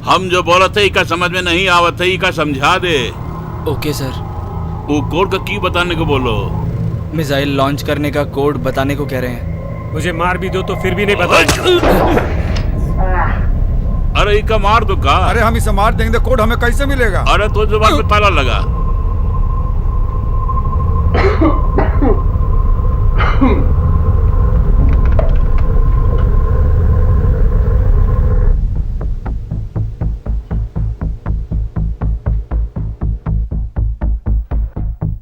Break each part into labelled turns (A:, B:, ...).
A: हम जो बोला थे इका समझ में नहीं आवत है, इका समझा दे।
B: Okay sir.
A: वो कोड का की बताने को बोलो।
B: मिसाइल लॉन्च करने का कोड बताने को कह रहे हैं।
C: मुझे मार भी दो तो फिर भी नहीं बताएंगे।
A: अरे इका मार दो का।
D: अरे हम इसे मार देंगे, कोड हमें कैसे मिलेगा?
A: अरे तो जुबान पे ताला लगा।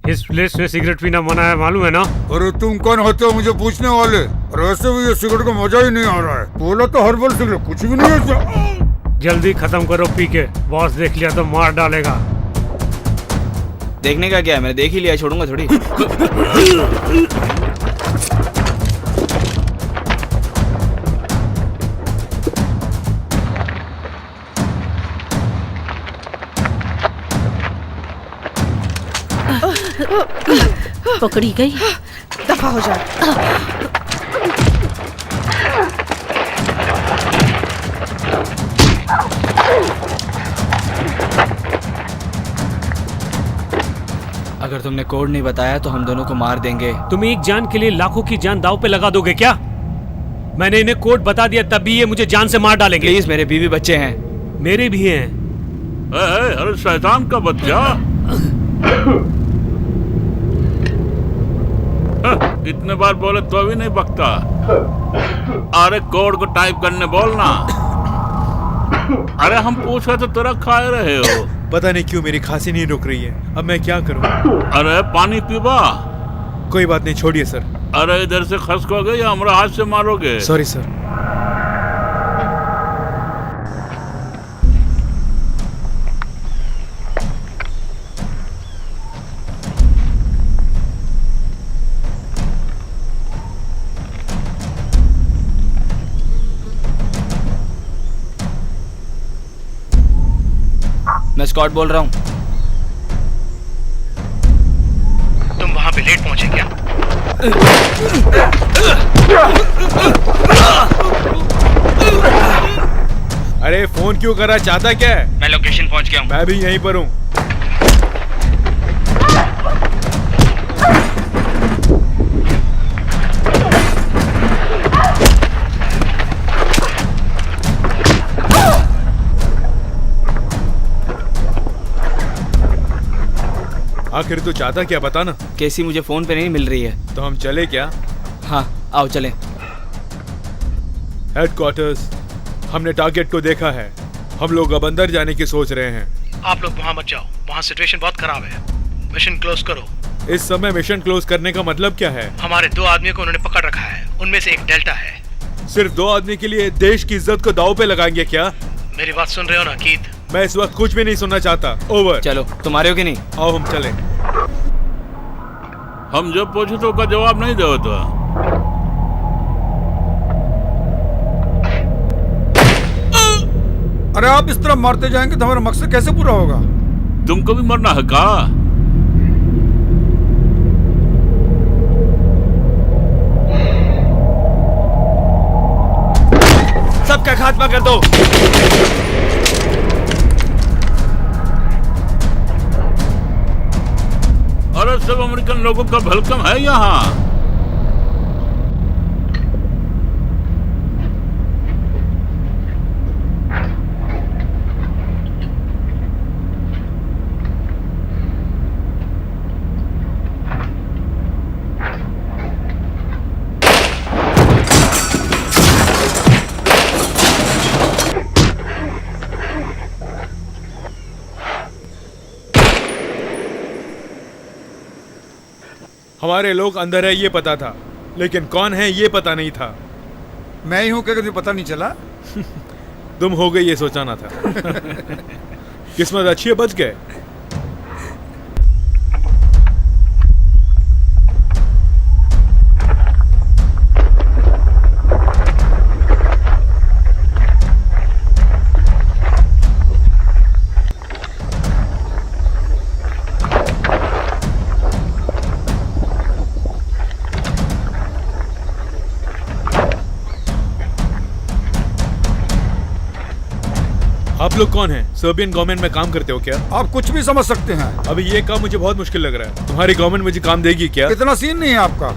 C: इस प्लेस में सिगरेट पीना मना है, मालूम है ना?
D: अरे तुम कौन होते हो मुझे पूछने वाले? और वैसे भी ये सिगरेट का मजा ही नहीं आ रहा है। बोला तो हर्बल सिगरेट, कुछ भी नहीं है।
C: जल्दी खत्म करो पी के, बॉस देख लिया तो मार डालेगा।
B: देखने का क्या है, मैंने देख ही लिया, छोड़ूंगा थोड़ी।
E: पकड़ी गई।
F: दफा हो जा।
B: अगर तुमने कोड नहीं बताया तो हम दोनों को मार देंगे।
C: तुम एक जान के लिए लाखों की जान दाव पे लगा दोगे क्या? मैंने इन्हें कोड बता दिया तब भी ये मुझे जान से मार डालेंगे।
B: प्लीज, मेरे बीवी बच्चे हैं।
C: मेरे भी हैं।
A: अरे शैतान का बच्चा। इतने बार बोले तो भी नहीं बकता। अरे कोड को टाइप करने बोलना। अरे हम पूछ रहे तो तेरा खाए रहे हो।
G: पता नहीं क्यों मेरी खांसी नहीं रुक रही है, अब मैं क्या करूं?
A: अरे पानी पीबा।
G: कोई बात नहीं, छोड़िए सर।
A: अरे इधर से खसकोगे या हमारा हाथ से मारोगे?
G: Sorry sir.
B: मैं स्कॉट बोल रहा हूँ।
H: तुम वहां पे लेट पहुंचे क्या?
G: अरे फोन क्यों करा, चाहता क्या है?
H: मैं लोकेशन पहुंच गया हूँ।
G: मैं भी यहीं पर हूँ। आखिर तू चाहता क्या, बता ना।
B: केसी मुझे फोन पे नहीं मिल रही है।
G: तो हम चले क्या?
B: हाँ आओ चलें।
G: हेडक्वार्टर्स, हमने टारगेट को देखा है। हम लोग अब अंदर जाने की सोच रहे हैं।
H: आप लोग वहां मत जाओ, वहां सिचुएशन बहुत खराब है। मिशन क्लोज करो।
G: इस समय मिशन क्लोज करने का मतलब क्या है?
H: हमारे 2 आदमियों को उन्होंने पकड़ रखा है, उनमें से एक डेल्टा है।
G: सिर्फ 2 आदमी के लिए देश की इज्जत को दांव पे लगाएंगे क्या?
H: मेरी बात सुन रहे हो ना कीथ?
G: मैं इस वक्त कुछ भी नहीं सुनना चाहता। ओवर।
B: चलो, तुम्हारे हो कि नहीं?
G: आओ हम चलें।
A: हम जब पूछे तो उसका जवाब नहीं दो तो।
D: अरे आप इस तरह मारते जाएंगे तो हमारा मकसद कैसे पूरा होगा?
A: तुमको भी मरना है का?
B: सबका खात्मा कर दो।
A: अरे सब अमेरिकन लोगों का वेलकम है यहाँ।
G: हमारे लोग अंदर है ये पता था, लेकिन कौन है ये पता नहीं था।
D: मैं ही हूँ क्या, कभी पता नहीं चला?
G: तुम हो गए ये सोचाना था। किस्मत अच्छी है, बच गए। आप लोग कौन हैं? सर्बियन गवर्नमेंट में काम करते हो क्या?
D: आप कुछ भी समझ सकते हैं।
G: अभी ये काम मुझे बहुत मुश्किल लग रहा है। तुम्हारी गवर्नमेंट मुझे काम देगी क्या?
D: इतना सीन नहीं है आपका।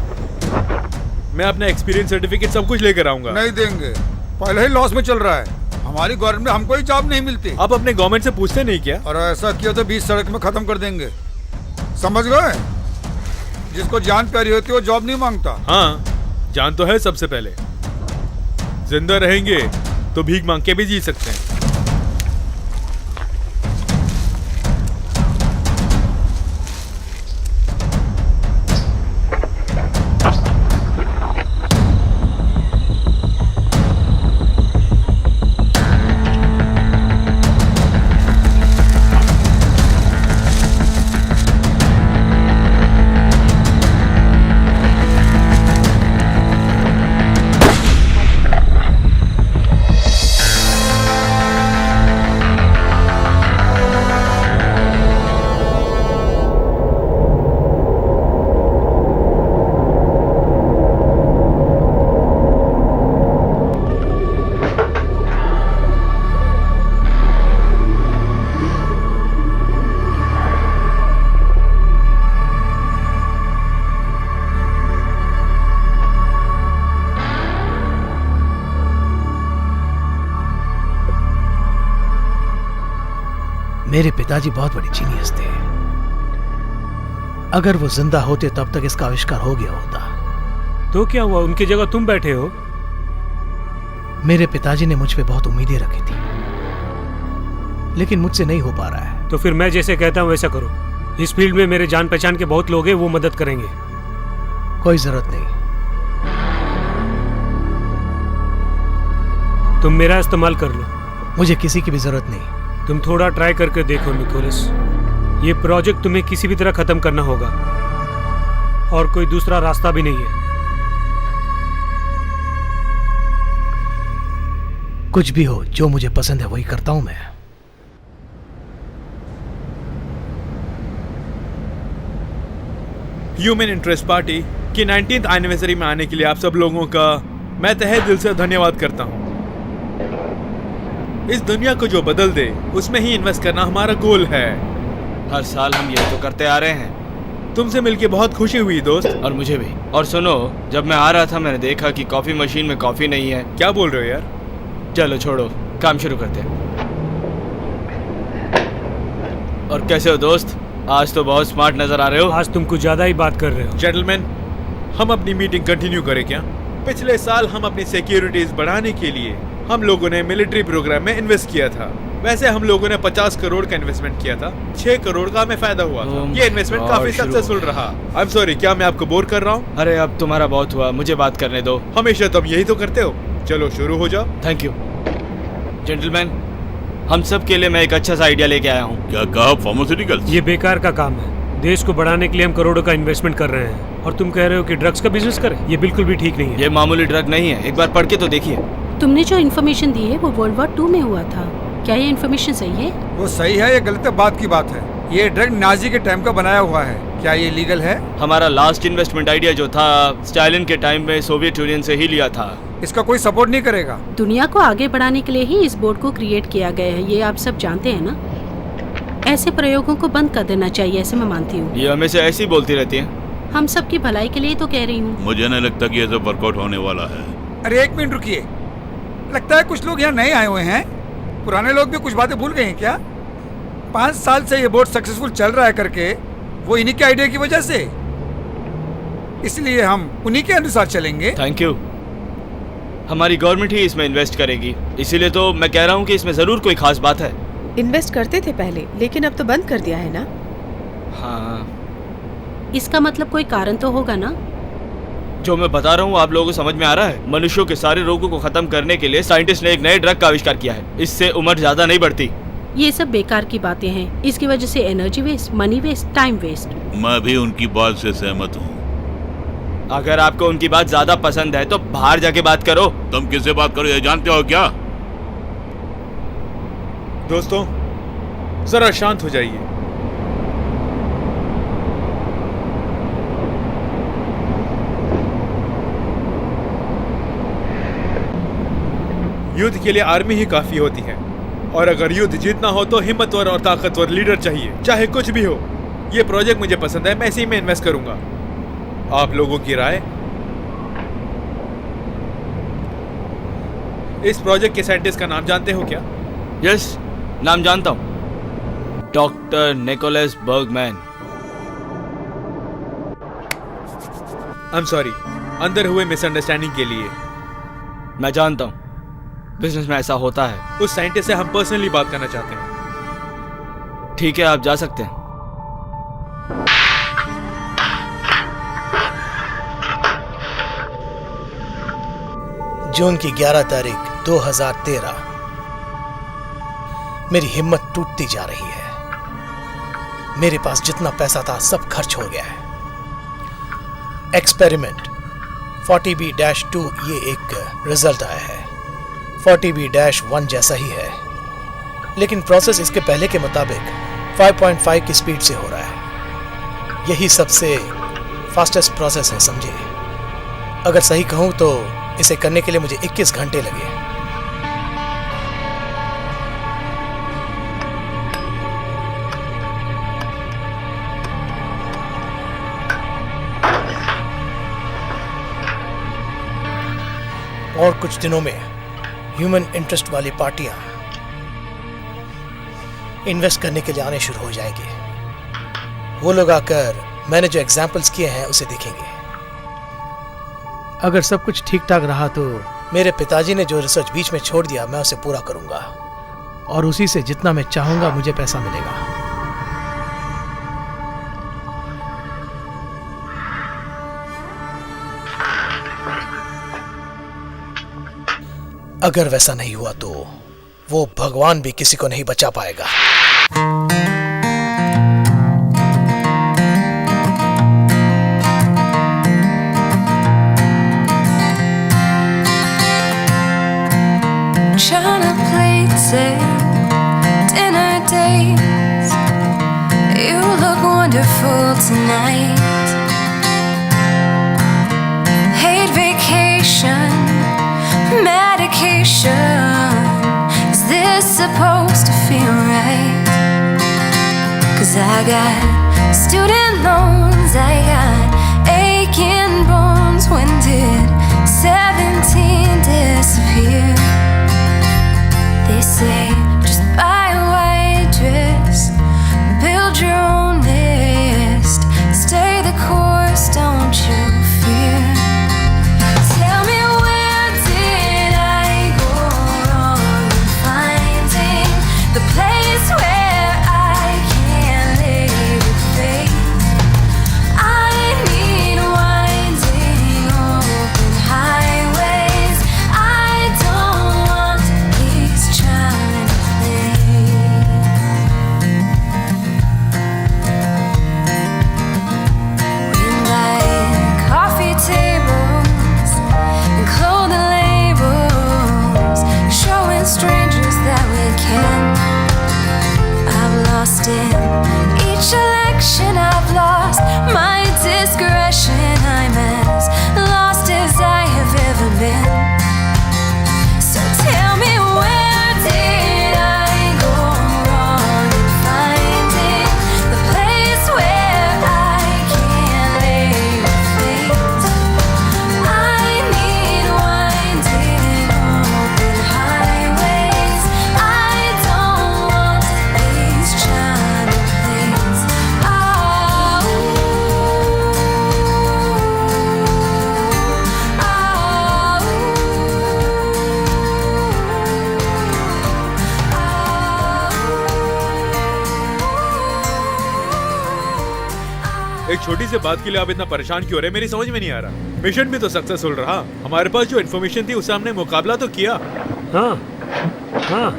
G: मैं अपना एक्सपीरियंस सर्टिफिकेट सब कुछ लेकर आऊंगा।
D: नहीं देंगे, पहले ही लॉस में चल रहा है। हमारी गवर्नमेंट में हमको ही जॉब नहीं मिलती।
G: आप अपने गवर्नमेंट से पूछते नहीं क्या?
D: और ऐसा किया तो 20 सड़क में खत्म कर देंगे, समझ गए? जिसको जान प्यारी होती है वो जॉब नहीं मांगता।
G: हाँ, जान तो है सबसे पहले। जिंदा रहेंगे तो भीख मांग के भी जी सकते हैं।
F: मेरे पिताजी बहुत बड़े जीनियस थे। अगर वो जिंदा होते तब तक इसका आविष्कार हो गया होता।
C: तो क्या हुआ, उनकी जगह तुम बैठे हो?
F: मेरे पिताजी ने मुझ पे बहुत उम्मीदें रखी थी, लेकिन मुझसे नहीं हो पा रहा है।
C: तो फिर मैं जैसे कहता हूँ वैसा करो। इस फील्ड में मेरे जान पहचान के बहुत लोग हैं, वो मदद करेंगे।
F: कोई जरूरत नहीं।
C: तुम मेरा इस्तेमाल कर लो।
F: मुझे किसी की भी जरूरत नहीं।
C: तुम थोड़ा ट्राई करके देखो निकोलस। ये प्रोजेक्ट तुम्हें किसी भी तरह खत्म करना होगा और कोई दूसरा रास्ता भी नहीं है।
F: कुछ भी हो, जो मुझे पसंद है वही करता हूं मैं।
G: ह्यूमन इंटरेस्ट पार्टी की 19th एनिवर्सरी में आने के लिए आप सब लोगों का मैं तहे दिल से धन्यवाद करता हूं। इस दुनिया को जो बदल दे उसमें ही इन्वेस्ट करना हमारा गोल है।
B: हर साल हम यही तो करते आ रहे हैं।
G: तुमसे मिलके बहुत खुशी हुई दोस्त।
B: और मुझे भी। और सुनो, जब मैं आ रहा था मैंने देखा कि कॉफी मशीन में कॉफी नहीं है।
G: क्या बोल रहे हो यार?
B: चलो छोड़ो, काम शुरू करते हैं। और कैसे हो दोस्त? आज तो बहुत स्मार्ट नजर आ रहे हो।
C: आज तुम कुछ ज्यादा ही बात कर रहे हो।
G: जेंटलमैन, हम अपनी मीटिंग कंटिन्यू करें क्या? पिछले साल हम अपनी सिक्योरिटीज बढ़ाने के लिए हम लोगों ने मिलिट्री प्रोग्राम में इन्वेस्ट किया था। वैसे हम लोगों ने 50 करोड़ का इन्वेस्टमेंट किया था। 6 करोड़ का हमें फायदा हुआ था। ये इन्वेस्टमेंट काफी सक्सेसफुल रहा। आई एम सॉरी, क्या मैं आपको बोर कर रहा हूँ?
B: अरे अब तुम्हारा बहुत हुआ, मुझे बात करने दो।
G: हमेशा तुम यही तो करते हो। चलो शुरू हो जाओ।
B: Thank you gentleman. हम सब के लिए मैं एक अच्छा सा आइडिया लेके आया हूँ।
A: क्या कहा? फार्मास्यूटिकल्स?
C: ये बेकार का काम है। देश को बढ़ाने के लिए हम करोड़ों का इन्वेस्टमेंट कर रहे हैं और तुम कह रहे हो कि ड्रग्स का बिजनेस करें? ये बिल्कुल भी ठीक नहीं है।
B: ये मामूली ड्रग नहीं है, एक बार पढ़ के तो देखिए।
E: तुमने जो इन्फॉर्मेशन दी है वो वर्ल्ड वॉर 2 में हुआ था। क्या ये इन्फॉर्मेशन सही है?
D: वो सही है, ये गलत बात की बात है। ये ड्रग नाजी के टाइम का बनाया हुआ है। क्या ये लीगल है?
B: हमारा लास्ट इन्वेस्टमेंट आइडिया जो था स्टालिन के टाइम में सोवियत यूनियन से ही लिया था।
D: इसका कोई सपोर्ट नहीं करेगा।
E: दुनिया को आगे बढ़ाने के लिए ही इस बोर्ड को क्रिएट किया गया है, ये आप सब जानते हैं ना। ऐसे प्रयोगों को बंद कर देना चाहिए, ऐसे मैं मानती हूँ।
B: ये हमेशा ऐसी बोलती रहती है।
E: हम सब की भलाई के लिए तो कह रही हूँ।
A: मुझे नहीं लगता कि ये सब वर्कआउट होने वाला है।
D: अरे एक मिनट रुकिए, लगता है कुछ लोग यहाँ नए आए हुए हैं। पुराने लोग भी कुछ बातें भूल गए हैं क्या? 5 साल से ये बोर्ड सक्सेसफुल चल रहा है करके, वो इन्हीं के आइडिया की वजह से। इसलिए हम उन्हीं के अनुसार चलेंगे।
B: Thank you. हमारी गवर्नमेंट ही इसमें इन्वेस्ट करेगी, इसीलिए तो मैं कह रहा हूँ कि इसमें जरूर कोई खास बात है।
I: इन्वेस्ट करते थे पहले, लेकिन अब तो बंद कर दिया है ना।
B: हाँ,
E: इसका मतलब कोई कारण तो होगा ना।
B: जो मैं बता रहा हूँ आप लोगों को समझ में आ रहा है? मनुष्यों के सारे रोगों को खत्म करने के लिए साइंटिस्ट ने एक नए ड्रग का आविष्कार किया है। इससे उम्र ज्यादा नहीं बढ़ती।
E: ये सब बेकार की बातें हैं। इसकी वजह से energy waste, money waste, time waste.
A: मैं भी उनकी बात से सहमत हूँ।
B: अगर आपको उनकी बात ज्यादा पसंद है तो बाहर जाके बात करो।
A: तुम किससे बात करो ये जानते हो क्या?
G: दोस्तों जरा शांत हो जाइए। युद्ध के लिए आर्मी ही काफी होती है। और अगर युद्ध जीतना हो तो हिम्मतवर और ताकतवर लीडर चाहिए, चाहे कुछ भी हो। ये प्रोजेक्ट मुझे पसंद है, मैं इसी में इन्वेस्ट करूंगा। आप लोगों की राय? इस प्रोजेक्ट के साइंटिस्ट का नाम जानते हो क्या?
B: यस, नाम जानता हूँ, doctor Nicholas Bergman.
G: I am sorry, अंदर हुए मिसअंडरस्टैंडिंग के लिए।
B: मैं जानता हूँ, बिजनेस में ऐसा होता है।
G: उस साइंटिस्ट से हम पर्सनली बात करना चाहते हैं।
B: ठीक है, आप जा सकते हैं।
F: जून की 11 तारीख 2013। मेरी हिम्मत टूटती जा रही है। मेरे पास जितना पैसा था सब खर्च हो गया है। एक्सपेरिमेंट 40B-2 ये एक रिजल्ट आया है। 40B-1 जैसा ही है, लेकिन प्रोसेस इसके पहले के मुताबिक 5.5 की स्पीड से हो रहा है। यही सबसे फास्टेस्ट प्रोसेस है, समझे। अगर सही कहूं तो इसे करने के लिए मुझे 21 घंटे लगे। और कुछ दिनों में ह्यूमन इंटरेस्ट वाली पार्टियां इन्वेस्ट करने के लिए आने शुरू हो जाएंगे। वो लोग आकर मैंने जो एग्जाम्पल्स किए हैं उसे देखेंगे। अगर सब कुछ ठीक ठाक रहा तो मेरे पिताजी ने जो रिसर्च बीच में छोड़ दिया मैं उसे पूरा करूंगा, और उसी से जितना मैं चाहूंगा मुझे पैसा मिलेगा। अगर वैसा नहीं हुआ तो वो भगवान भी किसी को नहीं बचा पाएगा।
J: China plates and dinner dates. You look wonderful tonight. Hate vacation, medication. Is this supposed to feel right? 'Cause I got student loans, I got aching bones. When did 17 disappear? They say just buy a white dress, build your own nest, stay the course, don't you fear. Tell me, where did I go wrong in finding the place where I can lay with faith? I need winding open highways. I don't want these trying to play. We like coffee tables and clothing labels, showing strangers that we can. I've lost in each election, I've lost my discretion. I'm as lost as I have ever been. So tell me, where did I go wrong in finding the place where I can lay with faith? I need winding open highways. I don't want these China plates.
G: एक छोटी सी बात के लिए आप इतना परेशान क्यों हो रहे हैं? मेरी समझ में नहीं आ रहा। मिशन भी तो सक्सेसफुल रहा। हमारे पास जो इन्फॉर्मेशन थी उससे हमने मुकाबला तो किया।
C: हाँ हाँ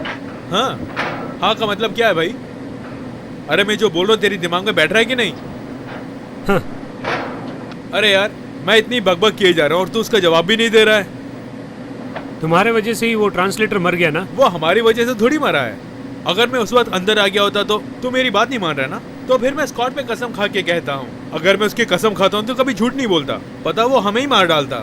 G: हाँ हाँ का मतलब क्या है भाई? अरे मैं जो बोल रहा हूँ तेरी दिमाग में बैठ रहा है कि नहीं?
C: हाँ।
G: अरे यार, मैं इतनी बकबक किए जा रहा हूँ और तू उसका जवाब भी नहीं दे रहा है।
C: तुम्हारे वजह से ही वो ट्रांसलेटर मर गया ना।
G: वो हमारी वजह से थोड़ी मरा है। अगर मैं उस वक्त अंदर आ गया होता तो तू मेरी बात नहीं मान रहा ना? तो फिर मैं स्कॉट पे कसम खा के कहता हूँ, अगर मैं उसकी कसम खाता हूँ तो कभी झूठ नहीं बोलता। पता वो हमें ही मार डालता।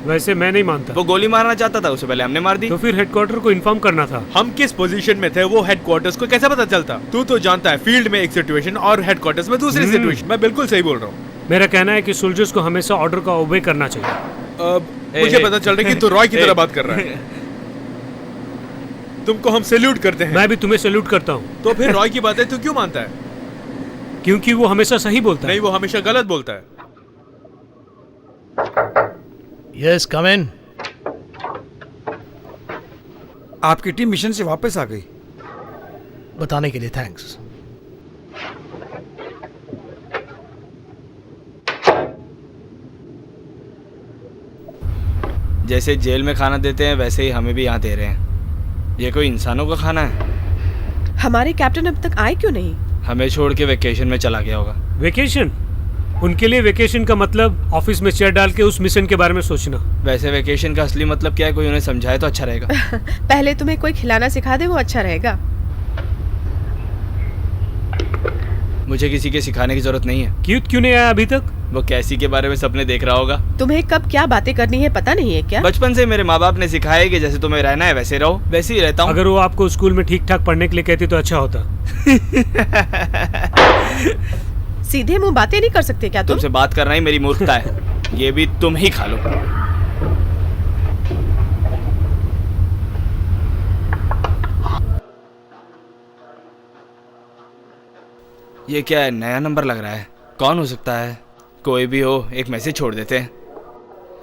C: वैसे मैं नहीं मानता।
B: वो गोली मारना चाहता था, उससे पहले हमने मार दी।
C: तो फिर हेडक्वार्टर को इन्फॉर्म करना था।
G: हम किस पोजीशन में थे वो हेडक्वार्टर्स को कैसे पता चलता? तू तो जानता है फील्ड में एक सिचुएशन और हेडक्वार्टर्स में दूसरी सिचुएशन। मैं बिल्कुल सही बोल रहा हूँ।
C: मेरा कहना है कि सोल्जर्स को हमेशा ऑर्डर का ओबे करना चाहिए।
G: अब मुझे पता चल रहा है कि तू रॉय की तरह बात कर रहा है। तुमको हम सैल्यूट करते हैं।
C: मैं भी तुम्हें सैल्यूट करता हूँ।
G: तो फिर रॉय की बातें तू क्यों मानता है?
C: क्योंकि वो हमेशा सही बोलता है।
G: नहीं, वो हमेशा गलत बोलता है।
F: यस, कम इन।
D: आपकी टीम मिशन से वापस आ गई।
F: बताने के लिए थैंक्स।
B: जैसे जेल में खाना देते हैं वैसे ही हमें भी यहाँ दे रहे हैं। ये कोई इंसानों का खाना है?
I: हमारे कैप्टन अब तक आए क्यों नहीं?
B: हमें छोड़ के वेकेशन में चला गया होगा।
C: वेकेशन? उनके लिए वेकेशन का मतलब ऑफिस में चेयर डाल के उस मिशन के बारे में सोचना।
B: वैसे वेकेशन का असली मतलब क्या है, कोई उन्हें समझाए तो अच्छा रहेगा।
I: पहले तुम्हें कोई खिलाना सिखा दे, वो अच्छा रहेगा।
B: मुझे किसी के सिखाने की जरूरत नहीं है।
C: क्यों नहीं आया अभी तक?
B: वो कैसी के बारे में सपने देख रहा होगा।
I: तुम्हें कब क्या बातें करनी है पता नहीं है क्या?
B: बचपन से मेरे माँ बाप ने सिखाया कि जैसे तुम्हें रहना है वैसे रहो, वैसे ही रहता हूँ।
C: अगर वो आपको स्कूल में ठीक ठाक पढ़ने के लिए कहती तो अच्छा होता।
I: सीधे मुंह बातें नहीं कर सकते क्या तुम?
B: तुमसे बात करना ही मेरी मूर्खता है। ये भी तुम ही खा लो। ये क्या है, नया नंबर लग रहा है। कौन हो सकता है? कोई भी हो, एक मैसेज छोड़ देते हैं।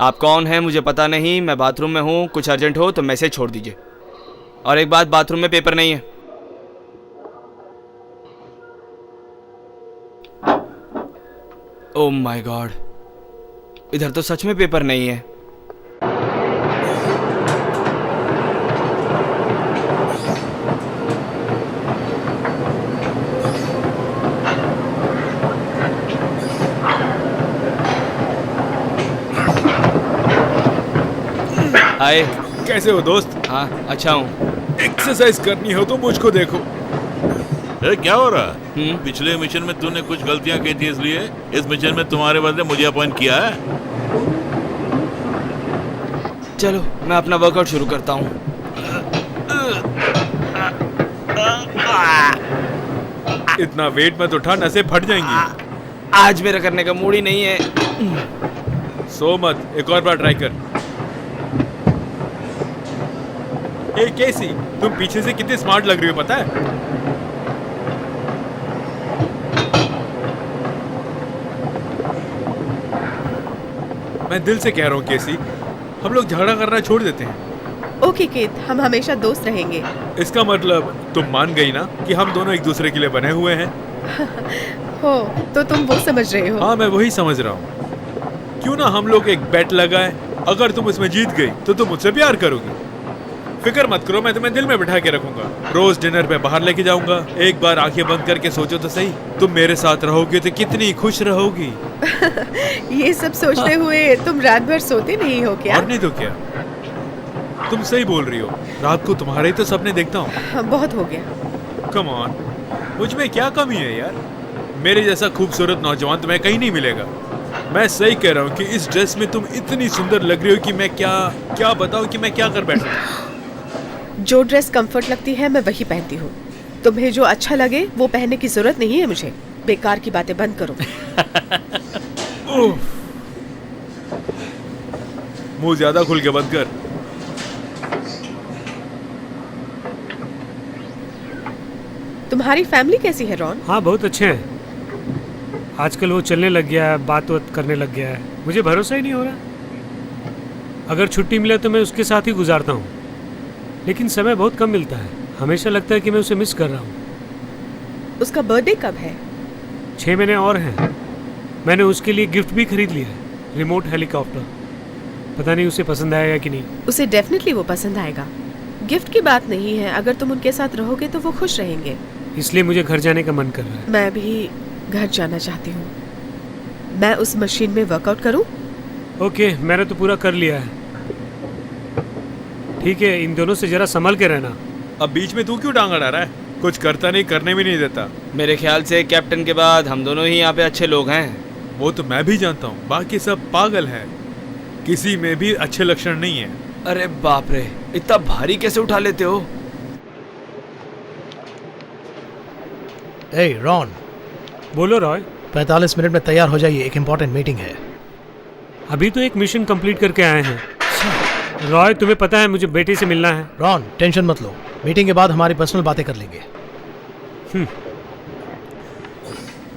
B: आप कौन हैं मुझे पता नहीं, मैं बाथरूम में हूँ, कुछ अर्जेंट हो तो मैसेज छोड़ दीजिए। और एक बात, बाथरूम में पेपर नहीं है। ओह माय गॉड, इधर तो सच में पेपर नहीं है। हाय,
G: कैसे हो दोस्त?
B: हाँ अच्छा हूँ।
G: एक्सरसाइज करनी हो तो मुझको देखो।
A: क्या हो रहा है? पिछले मिशन में तूने कुछ गलतियां की थी, इसलिए इस मिशन में तुम्हारे बदले मुझे अपॉइंट किया है।
B: चलो मैं अपना वर्कआउट शुरू करता हूँ।
G: इतना वेट मत उठा, नसें फट जाएंगी।
B: आज मेरा करने का मूड ही नहीं है।
G: सो मत, एक और बार ट्राई कर। ए केसी, तुम पीछे से कितने स्मार्ट लग रही हो पता है? मैं दिल से कह रहा हूँ केसी, हम लोग झगड़ा करना छोड़ देते हैं।
I: ओके केत, हम हमेशा दोस्त रहेंगे।
G: इसका मतलब तुम मान गई ना कि हम दोनों एक दूसरे के लिए बने हुए हैं?
I: हो तो तुम वो समझ रहे हो?
G: हाँ मैं वही समझ रहा हूँ। क्यों ना हम लोग एक बेट लगाए, अगर तुम इसमें जीत गई तो तुम मुझसे प्यार करोगी। फिक्र मत करो, मैं तुम्हें दिल में बिठा के रखूंगा। रोज डिनर पे बाहर लेके जाऊंगा। एक बार आंखें बंद करके सोचो तो सही, तुम मेरे साथ रहोगे तो कितनी खुश रहोगी।
I: ये सब सोचते हुए तुम रात भर सोते नहीं हो क्या?
G: और नहीं तो क्या, तुम सही बोल रही हो। रात को तुम्हारे ही तो सपने देखता हूँ।
I: हाँ, बहुत हो गया।
G: कम ऑन, मुझ में क्या कमी है यार? मेरे जैसा खूबसूरत नौजवान तुम्हें कहीं नहीं मिलेगा। मैं सही कह रहा हूँ कि इस ड्रेस में तुम इतनी सुंदर लग रही हो कि मैं क्या बताऊँ कि मैं क्या कर बैठूं।
I: जो ड्रेस कंफर्ट लगती है मैं वही पहनती हूँ। तुम्हें जो अच्छा लगे वो पहनने की जरूरत नहीं है मुझे। बेकार की बातें बंद करो।
G: मुंह ज्यादा खुल के बंद कर।
I: तुम्हारी फैमिली कैसी है रॉन?
C: हाँ बहुत अच्छे हैं। आजकल वो चलने लग गया है, बात करने लग गया है। मुझे भरोसा ही नहीं हो रहा। अगर छुट्टी मिले तो मैं उसके साथ ही गुजारता हूँ, लेकिन समय बहुत कम मिलता है। हमेशा लगता है कि मैं उसे मिस कर रहा हूँ।
I: उसका बर्थडे कब है?
C: 6 महीने और हैं। मैंने उसके लिए गिफ्ट भी खरीद लिया है, रिमोट हेलीकॉप्टर। पता नहीं उसे पसंद आएगा कि नहीं।
I: उसे डेफिनेटली वो पसंद आएगा। गिफ्ट की बात नहीं है, अगर तुम उनके साथ रहोगे तो वो खुश रहेंगे।
C: इसलिए मुझे घर जाने का मन कर रहा है।
I: मैं भी घर जाना चाहती हूँ। मैं उस मशीन में वर्कआउट करूँ?
C: ओके, मैंने तो पूरा कर लिया है। ठीक है, इन दोनों से जरा संभल के रहना।
G: अब बीच में तू क्यों टांग अड़ा रहा है? कुछ करता नहीं, करने भी नहीं देता।
B: मेरे ख्याल से कैप्टन के बाद हम दोनों ही यहाँ पे अच्छे लोग हैं।
G: वो तो मैं भी जानता हूँ, बाकी सब पागल हैं। किसी में भी अच्छे लक्षण नहीं है।
B: अरे बाप रे, इतना भारी कैसे उठा लेते हो?
F: ए रॉन,
C: बोलो रॉय।
F: 45 मिनट में तैयार हो जाइए, एक इम्पोर्टेंट मीटिंग है।
C: अभी तो एक मिशन कंप्लीट करके आए हैं। रॉय, तुम्हें पता है मुझे बेटे से मिलना है।
F: रॉन, टेंशन मत लो, मीटिंग के बाद हमारी पर्सनल बातें कर लेंगे।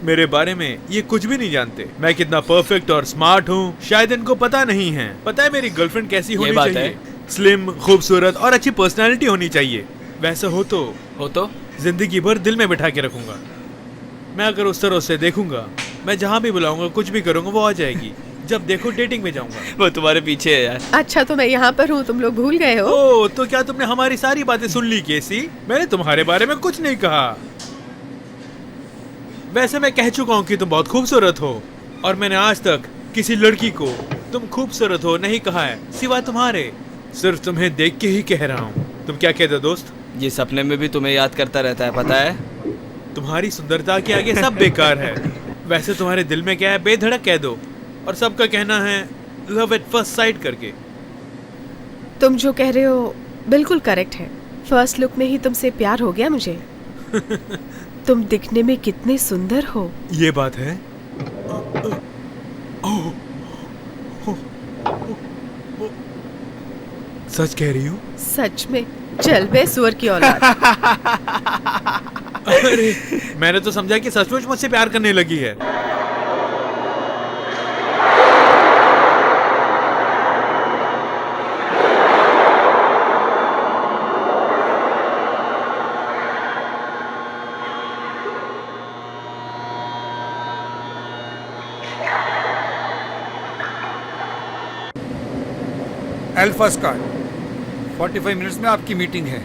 G: मेरे बारे में ये कुछ भी नहीं जानते। मैं कितना परफेक्ट और स्मार्ट हूँ, शायद इनको पता नहीं है। पता है मेरी गर्लफ्रेंड कैसी होनी चाहिए? स्लिम, खूबसूरत और अच्छी पर्सनालिटी होनी चाहिए। वैसा हो तो जिंदगी भर दिल में बिठा के रखूंगा। मैं अगर उस तरह से देखूंगा, मैं जहाँ भी बुलाऊंगा, कुछ भी करूंगा, वो आ जाएगी। जब देखो डेटिंग में जाऊंगा।
B: वो तुम्हारे पीछे है यार।
I: अच्छा, तो मैं यहाँ पर हूँ, तुम लोग भूल गए हो?
G: ओ, तो क्या तुमने हमारी सारी बातें सुन ली केसी? मैंने तुम्हारे बारे में कुछ नहीं कहा। वैसे मैं कह चुका हूँ कि तुम बहुत खूबसूरत हो, और मैंने आज तक किसी लड़की को तुम खूबसूरत हो नहीं कहा है, सिवाय तुम्हारे। सिर्फ तुम्हें देख के ही कह रहा हूँ। तुम क्या कहते हो दोस्त?
B: ये सपने में भी तुम्हें याद करता रहता है, पता है?
G: तुम्हारी सुंदरता के आगे सब बेकार है। वैसे तुम्हारे दिल में क्या है, बेधड़क कह दो। और सबका कहना है लव एट फर्स्ट साइट करके।
I: तुम जो कह रहे हो बिल्कुल करेक्ट है। फर्स्ट लुक में ही तुमसे प्यार हो गया मुझे। तुम दिखने में कितने सुंदर हो।
G: ये बात है। सच कह रही हूँ?
I: सच में? चल बे सुअर की औलाद।
G: अरे, मैंने तो समझा कि सचमुच मुझसे प्यार करने लगी है।
D: अल्फा स्क्वाड, 45 मिनट्स में आपकी मीटिंग है।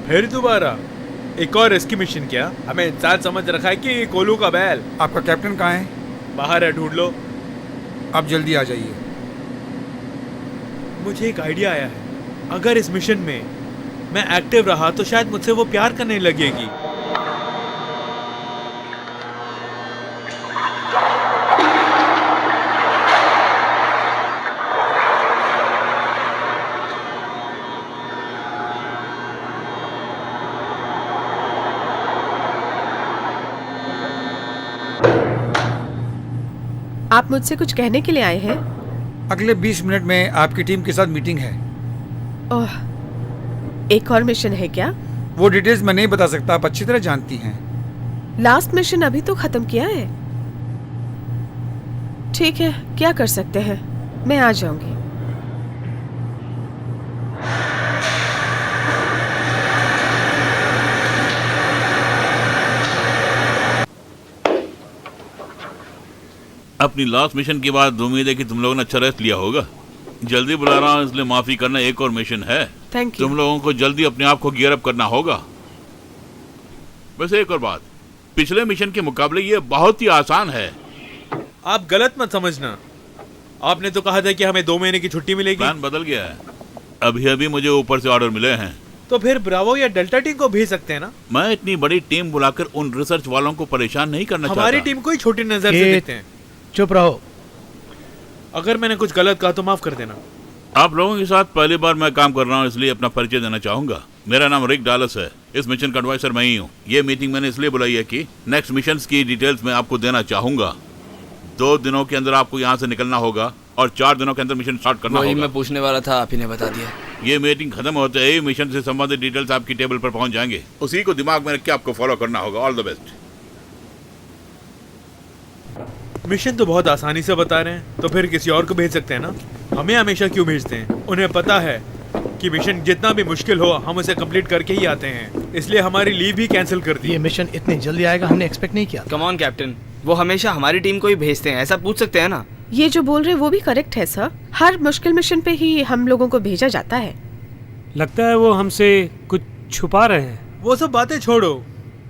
G: फिर दोबारा एक और रेस्क्यू मिशन? क्या हमें इंसान समझ रखा है कि कोलू का बैल?
D: आपका कैप्टन कहाँ है?
G: बाहर है, ढूंढ लो।
D: आप जल्दी आ जाइए।
G: मुझे एक आइडिया आया है। अगर इस मिशन में मैं एक्टिव रहा तो शायद मुझसे वो प्यार करने लगेगी।
I: आप मुझसे कुछ कहने के लिए आए हैं?
D: अगले 20 मिनट में आपकी टीम के साथ मीटिंग है।
I: ओह, एक और मिशन है क्या?
D: वो डिटेल्स मैं नहीं बता सकता, आप अच्छी तरह जानती हैं।
I: लास्ट मिशन अभी तो खत्म किया है। ठीक है, क्या कर सकते हैं, मैं आ जाऊंगी।
A: अपनी लास्ट मिशन के बाद उम्मीद है कि तुम लोगों ने अच्छा रेस्ट लिया होगा। जल्दी बुला रहा हूँ इसलिए माफी करना, एक और मिशन है।
I: Thank you.
A: तुम लोगों को जल्दी अपने आप को गियर अप करना होगा। वैसे एक और बात, पिछले मिशन के मुकाबले ये बहुत ही आसान है।
G: आप गलत मत समझना। आपने तो कहा था कि हमें 2 महीने की छुट्टी मिलेगी।
A: प्लान बदल गया है। अभी अभी मुझे ऊपर से ऑर्डर मिले हैं।
G: तो फिर ब्रावो या डेल्टा टीम को भेज सकते हैं ना?
A: मैं इतनी बड़ी टीम बुलाकर उन रिसर्च वालों को परेशान नहीं करना चाहता।
G: हमारी टीम को ही छोटी नजर से देखते हैं।
F: चुप रहो।
G: अगर मैंने कुछ गलत कहा तो माफ कर देना।
A: आप लोगों के साथ पहली बार मैं काम कर रहा हूँ, इसलिए अपना परिचय देना चाहूंगा। मेरा नाम रिक डालस है। इस मिशन का एडवाइजर मैं ही हूँ। ये मीटिंग मैंने इसलिए बुलाई है कि नेक्स्ट मिशन की डिटेल्स मैं आपको देना चाहूंगा। 2 दिनों के अंदर आपको यहाँ से निकलना होगा और 4 दिनों के अंदर मिशन स्टार्ट करना होगा।
B: मैं पूछने वाला था, आप ही ने बता दिया।
A: ये मीटिंग खत्म होते ही मिशन से संबंधित डिटेल्स आपकी टेबल पर पहुंच जाएंगे। उसी को दिमाग में रख के आपको फॉलो करना होगा। All the best.
G: मिशन तो बहुत आसानी से बता रहे हैं, तो फिर किसी और को भेज सकते हैं ना। हमें हमेशा क्यों भेजते हैं? उन्हें पता है कि मिशन जितना भी मुश्किल हो हम उसे कंप्लीट करके ही आते हैं, इसलिए हमारी लीव भी कैंसिल कर दी।
F: ये मिशन इतनी जल्दी आएगा हमने एक्सपेक्ट नहीं किया।
B: कम ऑन कैप्टन, वो हमेशा हमारी टीम को ही भेजते हैं, ऐसा पूछ सकते हैं ना?
I: ये जो बोल रहे वो भी करेक्ट है सर। हर मुश्किल मिशन पे ही हम लोगों को भेजा जाता है।
C: लगता है वो हमसे कुछ छुपा रहे हैं।
G: वो सब बातें छोड़ो,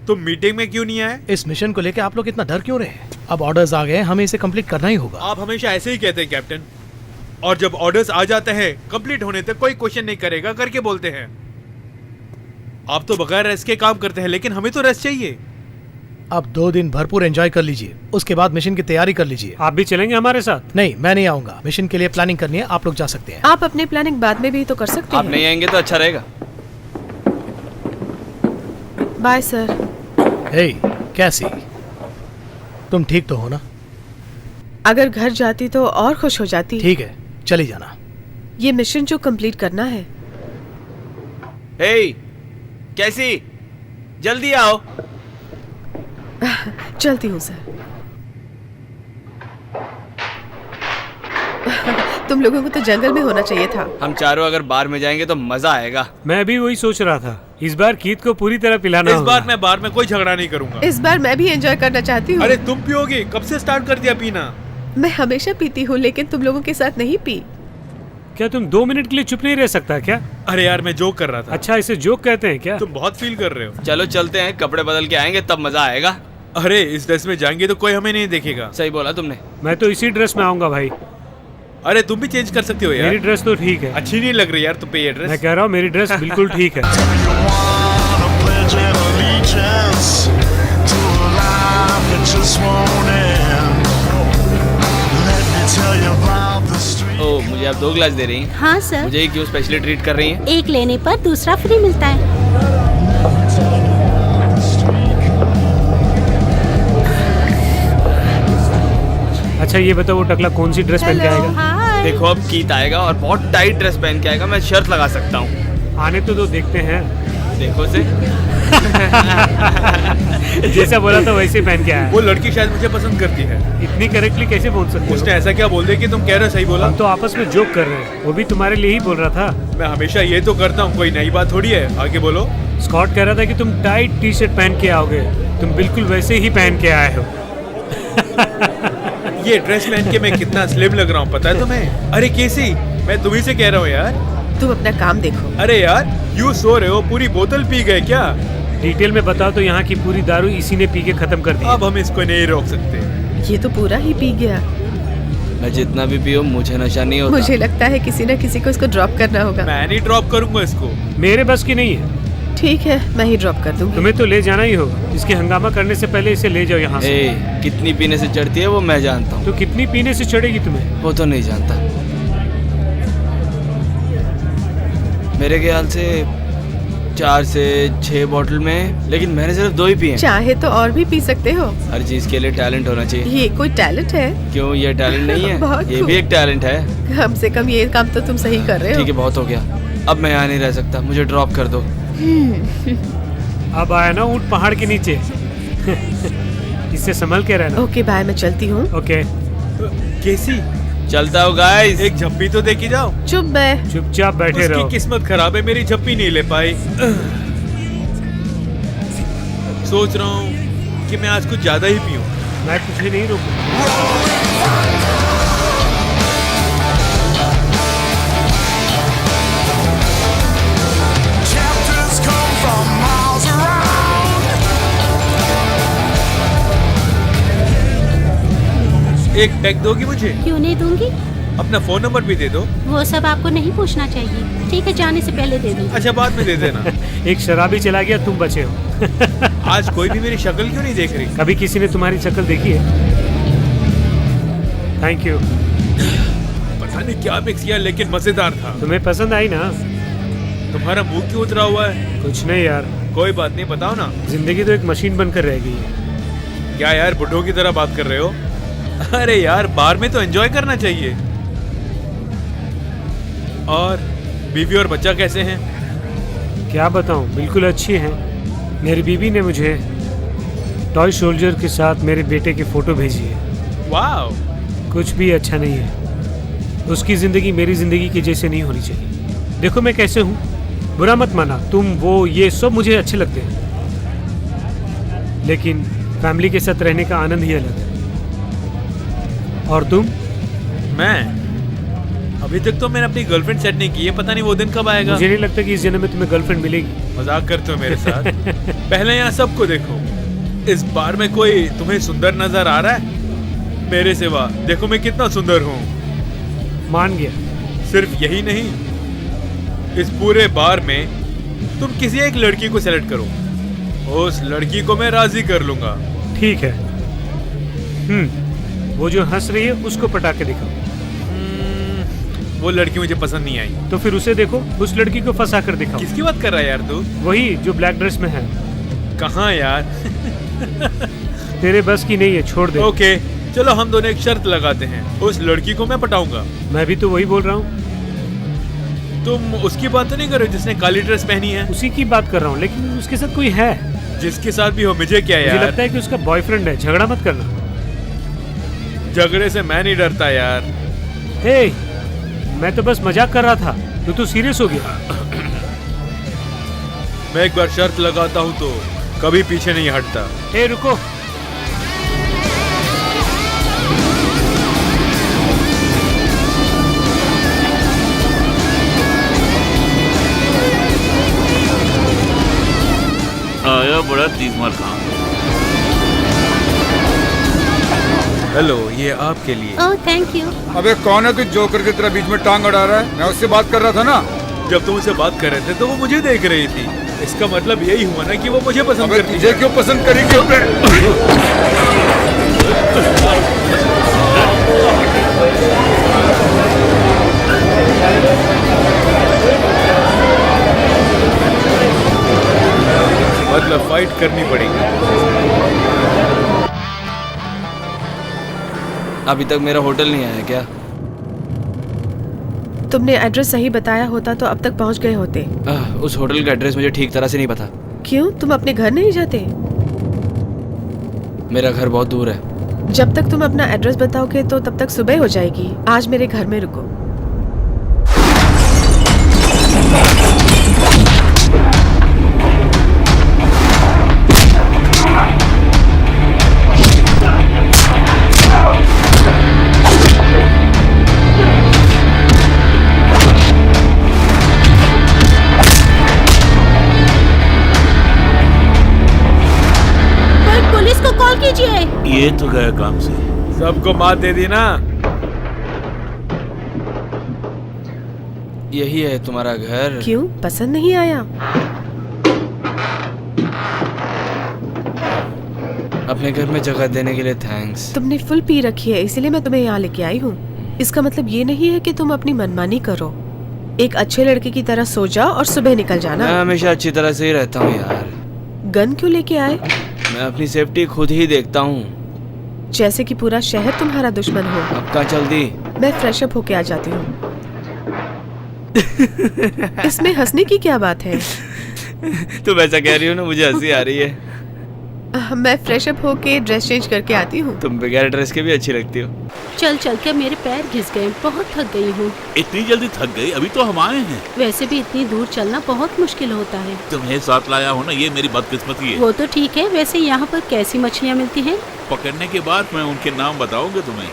G: तुम मीटिंग में क्यों नहीं आए?
F: इस मिशन को लेकर आप लोग इतना डर क्यों रहे हैं? अब ऑर्डर्स आ गए, हमें इसे कंप्लीट करना ही होगा।
G: आप हमेशा ऐसे ही कहते हैं कैप्टन, और जब ऑर्डर्स आ जाते हैं कंप्लीट होने तक कोई क्वेश्चन नहीं करेगा करके बोलते हैं। आप तो बगैर रेस्ट के काम करते हैं, लेकिन हमें तो रेस्ट चाहिए।
F: अब 2 दिन भरपूर एंजॉय कर लीजिए, उसके बाद मिशन की तैयारी कर लीजिए।
C: आप भी चलेंगे हमारे साथ?
F: नहीं, मैं नहीं आऊंगा। मिशन के लिए प्लानिंग करनी है, आप लोग जा सकते हैं।
I: आप अपनी प्लानिंग बाद में भी तो कर सकते
B: आप
I: हैं।
B: नहीं आएंगे तो अच्छा रहेगा।
I: Bye sir.
F: हे कैसी, तुम ठीक तो हो ना?
I: अगर घर जाती तो और खुश हो जाती।
F: ठीक है, चली जाना।
I: ये मिशन जो कंप्लीट करना है।
B: हे कैसी, जल्दी आओ।
I: चलती हूँ सर। तुम लोगों को तो जंगल में होना चाहिए था।
B: हम चारों अगर बार में जाएंगे तो मजा आएगा।
C: मैं भी वही सोच रहा था, इस बार कीथ को पूरी तरह पिलाना
G: इस
C: होगा।
G: बार मैं बार में कोई झगड़ा नहीं करूंगा।
I: इस बार मैं भी एंजॉय करना चाहती हूँ।
G: अरे तुम पियोगी? कब से स्टार्ट कर दिया पीना?
I: मैं हमेशा पीती हूँ, लेकिन तुम लोगों के साथ नहीं पी।
C: क्या तुम 2 मिनट के लिए चुप नहीं रह सकता क्या?
G: अरे यार मैं जोक कर रहा था।
C: अच्छा, इसे जोक कहते हैं क्या?
G: तुम बहुत फील कर रहे हो।
B: चलो चलते हैं, कपड़े बदल के आएंगे तब मजा आएगा।
G: अरे इस ड्रेस में जाएंगे तो कोई हमें नहीं देखेगा।
B: सही बोला तुमने।
C: मैं तो इसी ड्रेस में आऊंगा भाई।
G: अरे तुम भी चेंज कर सकते हो यार।
C: मेरी ड्रेस तो ठीक है।
G: अच्छी नहीं लग रही यार तुम पे ये ड्रेस।
C: मैं कह रहा हूँ मेरी ड्रेस बिल्कुल ठीक है।
B: ओ, मुझे आप 2 गिलास दे रही हैं?
E: हाँ सर।
B: मुझे ही क्यों स्पेशली ट्रीट कर रही हैं?
E: एक लेने पर दूसरा फ्री मिलता है।
C: अच्छा ये बताओ, वो टकला कौन सी ड्रेस पहन के आएगा?
E: हाय।
B: देखो अब कीथ आएगा और बहुत टाइट ड्रेस पहन के आएगा, मैं शर्त लगा सकता हूँ।
C: आने तो दो, देखते हैं।
B: देखो से।
C: जैसा बोला था वैसे पहन के आया।
G: वो लड़की शायद मुझे पसंद करती है।
C: इतनी करेक्टली कैसे बोल सकते हो?
G: उसने ऐसा क्या बोल दिया कि तुम कह रहे हो सही बोला?
C: हम तो आपस में जोक कर रहे हैं, वो भी तुम्हारे लिए ही बोल रहा था।
G: मैं हमेशा ये तो करता हूँ, कोई नई बात थोड़ी है। आगे बोलो।
C: स्कॉट कह रहा था कि तुम टाइट टी शर्ट पहन के आओगे, तुम बिल्कुल वैसे ही पहन के आए हो।
G: ये ड्रेस पहन के मैं कितना स्लिम लग रहा हूँ पता है तुम्हें? अरे केसी, मैं तुम्ही से कह रहा हूँ यार।
I: तुम अपना काम देखो।
G: अरे यार यूँ सो रहे हो, पूरी बोतल पी गए क्या?
C: डिटेल में बताओ तो यहाँ की पूरी दारू इसी ने पी के खत्म कर दी।
G: अब हम इसको नहीं रोक सकते।
I: ये तो पूरा ही पी गया।
B: मैं जितना भी पियो मुझे नशा नहीं होता।
I: मुझे लगता है किसी न किसी को इसको ड्रॉप करना होगा।
G: मैं नहीं ड्रॉप करूंगा इसको।
C: मेरे बस की नहीं है।
I: ठीक है, मैं ही ड्रॉप कर दूंगी।
C: तुम्हें तो ले जाना ही होगा। इसके हंगामा करने से पहले इसे ले जाओ यहाँ से।
B: कितनी पीने से चढ़ती है वो मैं जानता हूँ।
C: तो कितनी पीने से चढ़ेगी तुम्हें?
B: वो तो नहीं जानता। मेरे ख्याल से 4 से 6 बोतल में, लेकिन मैंने सिर्फ 2 ही पिए।
I: चाहे तो और भी पी सकते हो।
B: हर चीज के लिए टैलेंट होना चाहिए।
I: ये कोई टैलेंट है?
B: क्यों, ये टैलेंट नहीं है?
I: बहुत
B: ये
I: खूब।
B: भी एक टैलेंट है।
I: कम से कम ये काम तो तुम सही कर रहे हो।
B: ठीक है, बहुत हो गया। अब मैं यहाँ नहीं रह सकता, मुझे ड्रॉप कर दो।
C: अब आया ना ऊँट पहाड़ के नीचे। इससे संभल के रहना।
I: ओके बाय, मैं चलती हूँ।
C: ओके
G: केसी,
B: चलता हूँ गाइस।
G: एक झप्पी तो देखी जाओ।
I: चुप बे।
C: चुपचाप बैठे रहो।
G: उसकी किस्मत खराब है, मेरी झप्पी नहीं ले पाई। सोच रहा हूँ कि मैं आज कुछ ज्यादा ही पीऊं।
C: मैं तुझे नहीं रोकूंगा।
G: एक पैक दोगी मुझे?
E: क्यों नहीं दूंगी?
G: अपना फोन नंबर भी दे दो।
E: वो सब आपको नहीं पूछना चाहिए। ठीक है, जाने से पहले दे दूंगी।
G: अच्छा बाद में दे देना।
C: एक शराबी चला गया, तुम बचे हो।
G: आज कोई भी मेरी शक्ल क्यों नहीं देख रही?
C: कभी किसी ने तुम्हारी शक्ल देखी है? Thank you.
G: पता नहीं क्या मिक्स किया, लेकिन मजेदार था।
C: तुम्हें पसंद आई ना?
G: तुम्हारा मुंह क्यों उतरा हुआ है?
C: कुछ नहीं यार।
G: कोई बात नहीं, बताओ ना।
C: जिंदगी तो एक मशीन बनकर रह गई है।
G: क्या यार बुढ़ों की तरह बात कर रहे हो? अरे यार बार में तो एंजॉय करना चाहिए। और बीवी और बच्चा कैसे हैं?
C: क्या बताऊं, बिल्कुल अच्छी हैं। मेरी बीवी ने मुझे टॉय सोल्जर के साथ मेरे बेटे की फोटो भेजी है।
G: वाओ।
C: कुछ भी अच्छा नहीं है। उसकी जिंदगी मेरी जिंदगी की जैसे नहीं होनी चाहिए। देखो मैं कैसे हूँ, बुरा मत माना। तुम वो ये सब मुझे अच्छे लगते हैं, लेकिन फैमिली के साथ रहने का आनंद ही अलग है। और तुम?
G: मैं अभी तक तो मैंने अपनी गर्लफ्रेंड सेट नहीं की है, पता नहीं वो दिन कब आएगा।
C: मुझे नहीं लगता कि इस जन्म में तुम्हें गर्लफ्रेंड मिलेगी।
G: मजाक करते हो मेरे साथ? पहले यहाँ सबको देखो। इस बार में कोई तुम्हें सुंदर नजर आ रहा है? मेरे सिवा देखो मैं कितना सुंदर हूँ।
C: मान गया।
G: सिर्फ यही नहीं, इस पूरे बार में तुम किसी एक लड़की को सेलेक्ट करो, उस लड़की को मैं राजी कर लूंगा।
C: ठीक है। वो जो हंस रही है उसको पटा के दिखाओ।
G: वो लड़की मुझे पसंद नहीं आई।
C: तो फिर उसे देखो, उस लड़की को फंसा कर दिखाओ।
G: किसकी बात कर रहा है यार तू?
C: वही जो ब्लैक ड्रेस में है।
G: कहाँ यार?
C: तेरे बस की नहीं है, छोड़ दे।
G: ओके चलो हम दोनों एक शर्त लगाते हैं, उस लड़की को मैं पटाऊंगा।
C: मैं भी तो वही बोल रहा हूँ।
G: तुम उसकी बात तो नहीं कर रहे हो जिसने काली ड्रेस पहनी है?
C: उसी की बात कर रहा हूँ, लेकिन उसके साथ कोई है।
G: जिसके साथ भी हो मुझे क्या यार?
C: मुझे लगता है कि उसका बॉयफ्रेंड है, झगड़ा मत करना।
G: झगड़े से मैं नहीं डरता यार।
C: हे, मैं तो बस मजाक कर रहा था, तू सीरियस हो गया।
G: मैं एक बार शर्त लगाता हूँ तो कभी पीछे नहीं हटता।
C: हे रुको,
A: आया बड़ा तीसमार खान।
G: हेलो, ये आपके लिए।
E: Oh thank you.
D: अबे कौन है तू जोकर की तरह बीच में टांग अड़ा रहा है? मैं उससे बात कर रहा था ना।
G: जब तुम उससे बात कर रहे थे तो वो मुझे देख रही थी। इसका मतलब यही हुआ ना कि वो मुझे पसंद करती है।
D: तुझे क्यों पसंद करेगी?
G: मतलब फाइट करनी पड़ेगी।
B: अभी तक मेरा होटल नहीं आया क्या?
I: तुमने एड्रेस सही बताया होता तो अब तक पहुंच गए होते।
B: उस होटल का एड्रेस मुझे ठीक तरह से नहीं पता।
I: क्यों, तुम अपने घर नहीं जाते?
B: मेरा घर बहुत दूर है।
I: जब तक तुम अपना एड्रेस बताओगे तो तब तक सुबह हो जाएगी। आज मेरे घर में रुको।
A: ये तो गया काम से।
G: सबको मात दे दी ना।
B: यही है तुम्हारा घर?
I: क्यों, पसंद नहीं आया?
B: अपने घर में जगह देने के लिए थैंक्स।
I: तुमने फुल पी रखी है, इसीलिए मैं तुम्हें यहाँ लेके आई हूँ। इसका मतलब ये नहीं है कि तुम अपनी मनमानी करो। एक अच्छे लड़के की तरह सो जाओ और सुबह निकल जाना।
B: मैं हमेशा अच्छी तरह से ही रहता हूँ यार।
I: गन क्यों लेके आए?
B: मैं अपनी सेफ्टी खुद ही देखता हूँ।
I: जैसे कि पूरा शहर तुम्हारा दुश्मन हो।
B: अब कहाँ चल दी?
I: मैं फ्रेश अप होके आ जाती हूँ। इसमें हंसने की क्या बात है?
B: तुम ऐसा कह रही हो ना, मुझे हंसी आ रही है।
I: मैं फ्रेश अप होके ड्रेस चेंज करके आती हूँ।
B: तुम बगैर ड्रेस के भी अच्छी लगती हो।
E: चल चल के मेरे पैर घिस गए, बहुत थक गई हूँ।
A: इतनी जल्दी थक गई? अभी तो हम आए हैं।
E: वैसे भी इतनी दूर चलना बहुत मुश्किल होता है।
A: तुम्हें साथ लाया हो ना, ये मेरी बदकिस्मती है।
E: वो तो ठीक है। वैसे यहाँ पर कैसी मछलियाँ मिलती हैं?
A: पकड़ने के बाद मैं उनके नाम बताऊंगा तुम्हें।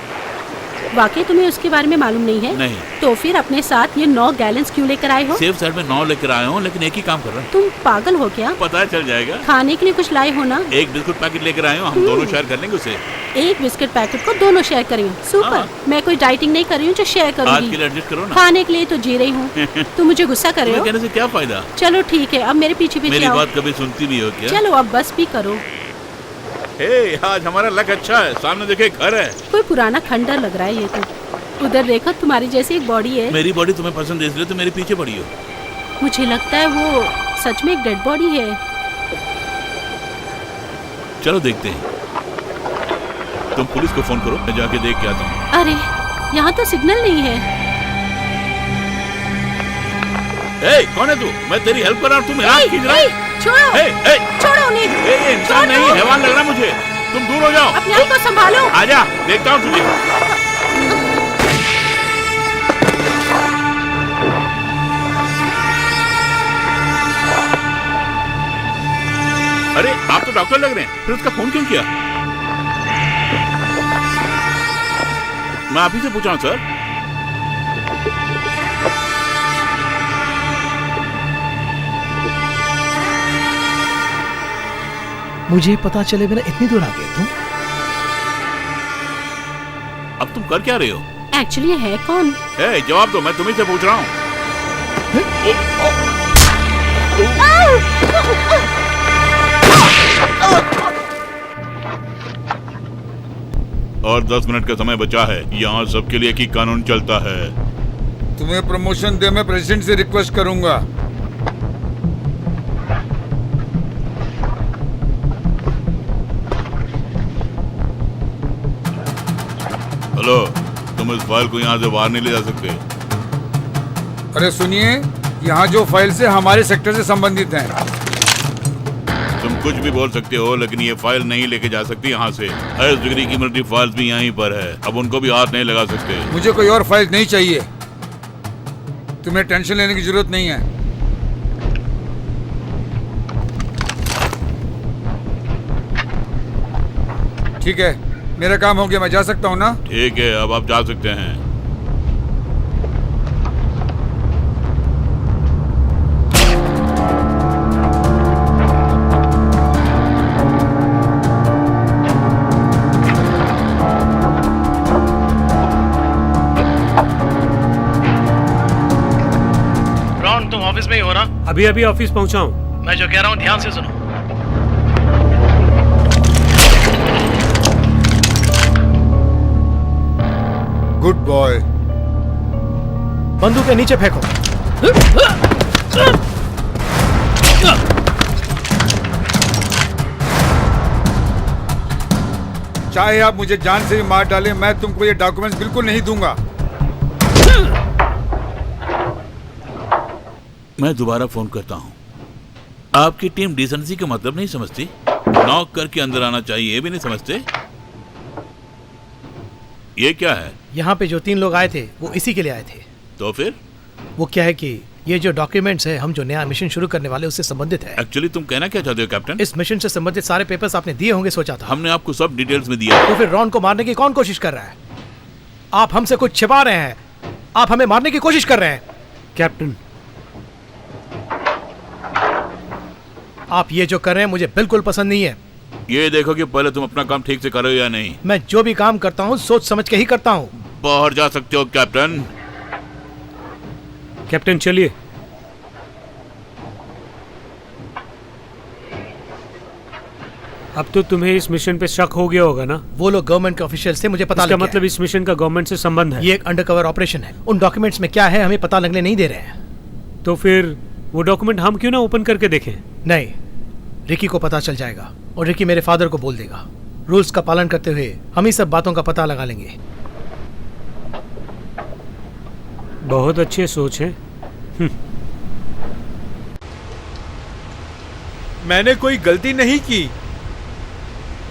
E: वाकई तुम्हें उसके बारे में मालूम नहीं है?
A: नहीं।
E: तो फिर अपने साथ ये 9 गैलन्स क्यों लेकर आए हो?
A: सेफ साइड में 9 लेकर आया हूँ, लेकिन एक ही काम कर रहा हूँ।
E: तुम पागल हो क्या?
A: पता चल जाएगा।
E: खाने के लिए कुछ लाए हो ना?
A: एक बिस्कुट पैकेट लेकर आए हूँ, हम दोनों शेयर कर लेंगे उसे।
E: एक बिस्किट पैकेट को दोनों शेयर करेंगे? सुपर।
A: हाँ।
E: मैं कोई डाइटिंग नहीं कर रही हूँ जो शेयर
A: आज के
E: करूंगी।
A: लिए एडजस्ट करो ना।
E: खाने के लिए तो जी रही हूँ। तुम मुझे गुस्सा कर रहे हो?
A: कहने से क्या फायदा?
E: चलो ठीक है, अब मेरे पीछे पीछे
A: मेरी
E: आओ।
A: बात कभी सुनती भी हो क्या?
E: चलो अब बस भी करो।
A: हे, आज हमारा लक अच्छा है, सामने देखे घर है।
E: कोई पुराना खंडर लग रहा है ये तो। उधर देखो, तुम्हारी जैसी एक बॉडी है।
A: मेरी बॉडी तुम्हें पसंद है इसलिए तो मेरे पीछे पड़ी हो।
E: मुझे लगता है वो सच में एक डेड बॉडी है।
A: चलो देखते हैं। तुम पुलिस को फोन करो, मैं जाके देख के आता हूँ।
E: अरे यहाँ तो सिग्नल नहीं है।
A: ए, कौन है तू? मैं तेरी हेल्प कर रहा हूँ, तू मेरा हाथ खींच रहा है।
E: छोड़ो, छोड़ो उन्हें।
A: ये इंसान नहीं, हैवान लग रहा मुझे। तुम दूर हो जाओ।
E: अपने आप को संभालो।
A: आजा, देखता हूँ तुझे। अरे आप तो डॉक्टर लग रहे हैं, फिर उसका फोन क्यों किया? मैं आप ही से पूछा हूँ सर।
F: मुझे पता चले बिना इतनी दूर आ गए तुम?
A: अब तुम कर क्या रहे हो?
E: एक्चुअली ये है कौन?
A: ए, जवाब दो, मैं तुम्ही से पूछ रहा हूँ। और 10 मिनट का समय बचा है। यहाँ सबके लिए एक ही कानून चलता है।
D: तुम्हें प्रमोशन दे, मैं प्रेसिडेंट से रिक्वेस्ट करूंगा।
A: हेलो, तुम इस फाइल को यहाँ से बाहर नहीं ले जा सकते।
D: अरे सुनिए, यहाँ जो फाइल्स है हमारे सेक्टर से संबंधित हैं।
A: तुम कुछ भी बोल सकते हो, लेकिन ये फाइल नहीं लेके जा सकती यहाँ से। हाईएस्ट डिग्री की मिलिट्री फाइल्स भी यहीं पर है। अब उनको भी हाथ नहीं लगा सकते।
D: मुझे कोई और फाइल नहीं चाहिए। तुम्हें टेंशन लेने की जरूरत नहीं है। ठीक है, मेरा काम हो गया, मैं जा सकता हूँ ना?
A: ठीक है, अब आप जा सकते हैं।
H: ब्राउन, तुम ऑफिस में ही हो ना?
C: अभी अभी ऑफिस पहुंचा हूँ।
H: मैं जो कह रहा हूँ ध्यान से सुनो।
D: Good boy.
F: बंदूक के नीचे फेंको।
D: चाहे आप मुझे जान से भी मार डालें, मैं तुमको ये डॉक्यूमेंट्स बिल्कुल नहीं दूंगा।
A: मैं दोबारा फोन करता हूँ। आपकी टीम डिसेंसी का मतलब नहीं समझती। नॉक करके अंदर आना चाहिए, ये भी नहीं समझते। ये क्या है?
F: यहाँ पे जो 3 लोग आए थे वो इसी के लिए आए थे।
A: तो फिर
F: वो क्या है कि ये जो डॉक्यूमेंट्स है, हम जो नया मिशन शुरू करने वाले उससे संबंधित है।
A: एक्चुअली तुम कहना क्या चाहते हो कैप्टन?
F: इस मिशन से संबंधित सारे पेपर्स आपने दिए होंगे, सोचा था।
A: हमने आपको सब डिटेल्स में दिया।
F: तो फिर रॉन को मारने की कौन कोशिश कर रहा है? आप हमसे कुछ छिपा रहे हैं। आप हमें मारने की कोशिश कर रहे हैं।
C: कैप्टन,
F: आप ये जो कर रहे हैं मुझे बिल्कुल पसंद नहीं है।
A: ये देखो कि पहले तुम अपना काम ठीक से करो या नहीं।
F: मैं जो भी काम करता हूँ सोच समझ के ही करता हूँ।
A: बाहर जा सकते हो कैप्टन।
C: कैप्टन चलिए। अब तो तुम्हें इस मिशन पे शक हो गया होगा ना?
F: वो लोग गवर्नमेंट के ऑफिशियल थे, मुझे पता लग
C: इसका
F: गया
C: मतलब इस मिशन का गवर्नमेंट से संबंध है।
F: ये एक अंडरकवर ऑपरेशन है। उन डॉक्यूमेंट्स में क्या है हमें पता लगने नहीं दे रहे हैं।
C: तो फिर वो डॉक्यूमेंट हम क्यों ना ओपन करके देखें?
F: नहीं, रिकी को पता चल जाएगा और रिकी मेरे फादर को बोल देगा। रूल्स का पालन करते हुए हम ही सब बातों का पता लगा लेंगे।
C: बहुत अच्छी सोच है।
G: मैंने कोई गलती नहीं की।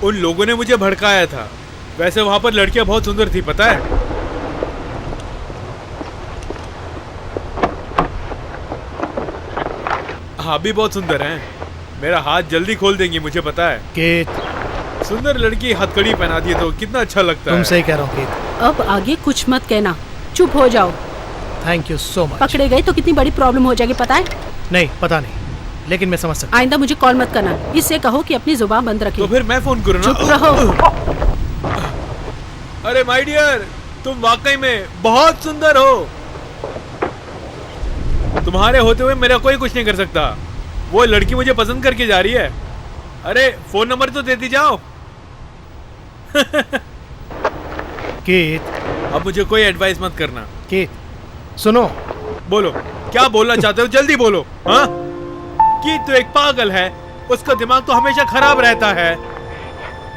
G: उन लोगों ने मुझे भड़काया था। वैसे वहां पर लड़कियां बहुत सुंदर थी, पता है? हाँ भी बहुत सुंदर हैं। मेरा हाथ जल्दी खोल देंगी, मुझे पता है।
F: केत,
G: सुंदर लड़की हथकड़ी पहना दी तो कितना अच्छा लगता है।
F: तुमसे ही कह रहा हूँ केत।
E: अब आगे कुछ मत कहना, चुप हो जाओ।
F: Thank you so much.
E: पकड़े गए तो कितनी बड़ी प्रॉब्लम हो जाएगी, पता है?
F: नहीं, पता नहीं, लेकिन मैं समझ सकता।
E: आइंदा मुझे कॉल मत करना। इससे कहो कि अपनी जुबान बंद रखे।
G: तो फिर मैं फोन करूँ ना?
E: चुप रहो।
G: अरे माय डियर, तुम वाकई में बहुत सुंदर हो। तुम्हारे होते हुए मेरा कोई कुछ नहीं कर सकता। वो लड़की मुझे पसंद करके जा रही है। अरे फोन नंबर तो देती जाओ।
F: केत,
G: अब मुझे कोई एडवाइस मत करना।
F: केत, सुनो।
G: बोलो, क्या बोलना चाहते हो? जल्दी बोलो। हाँ, कि तो एक पागल है, उसका दिमाग तो हमेशा खराब रहता है।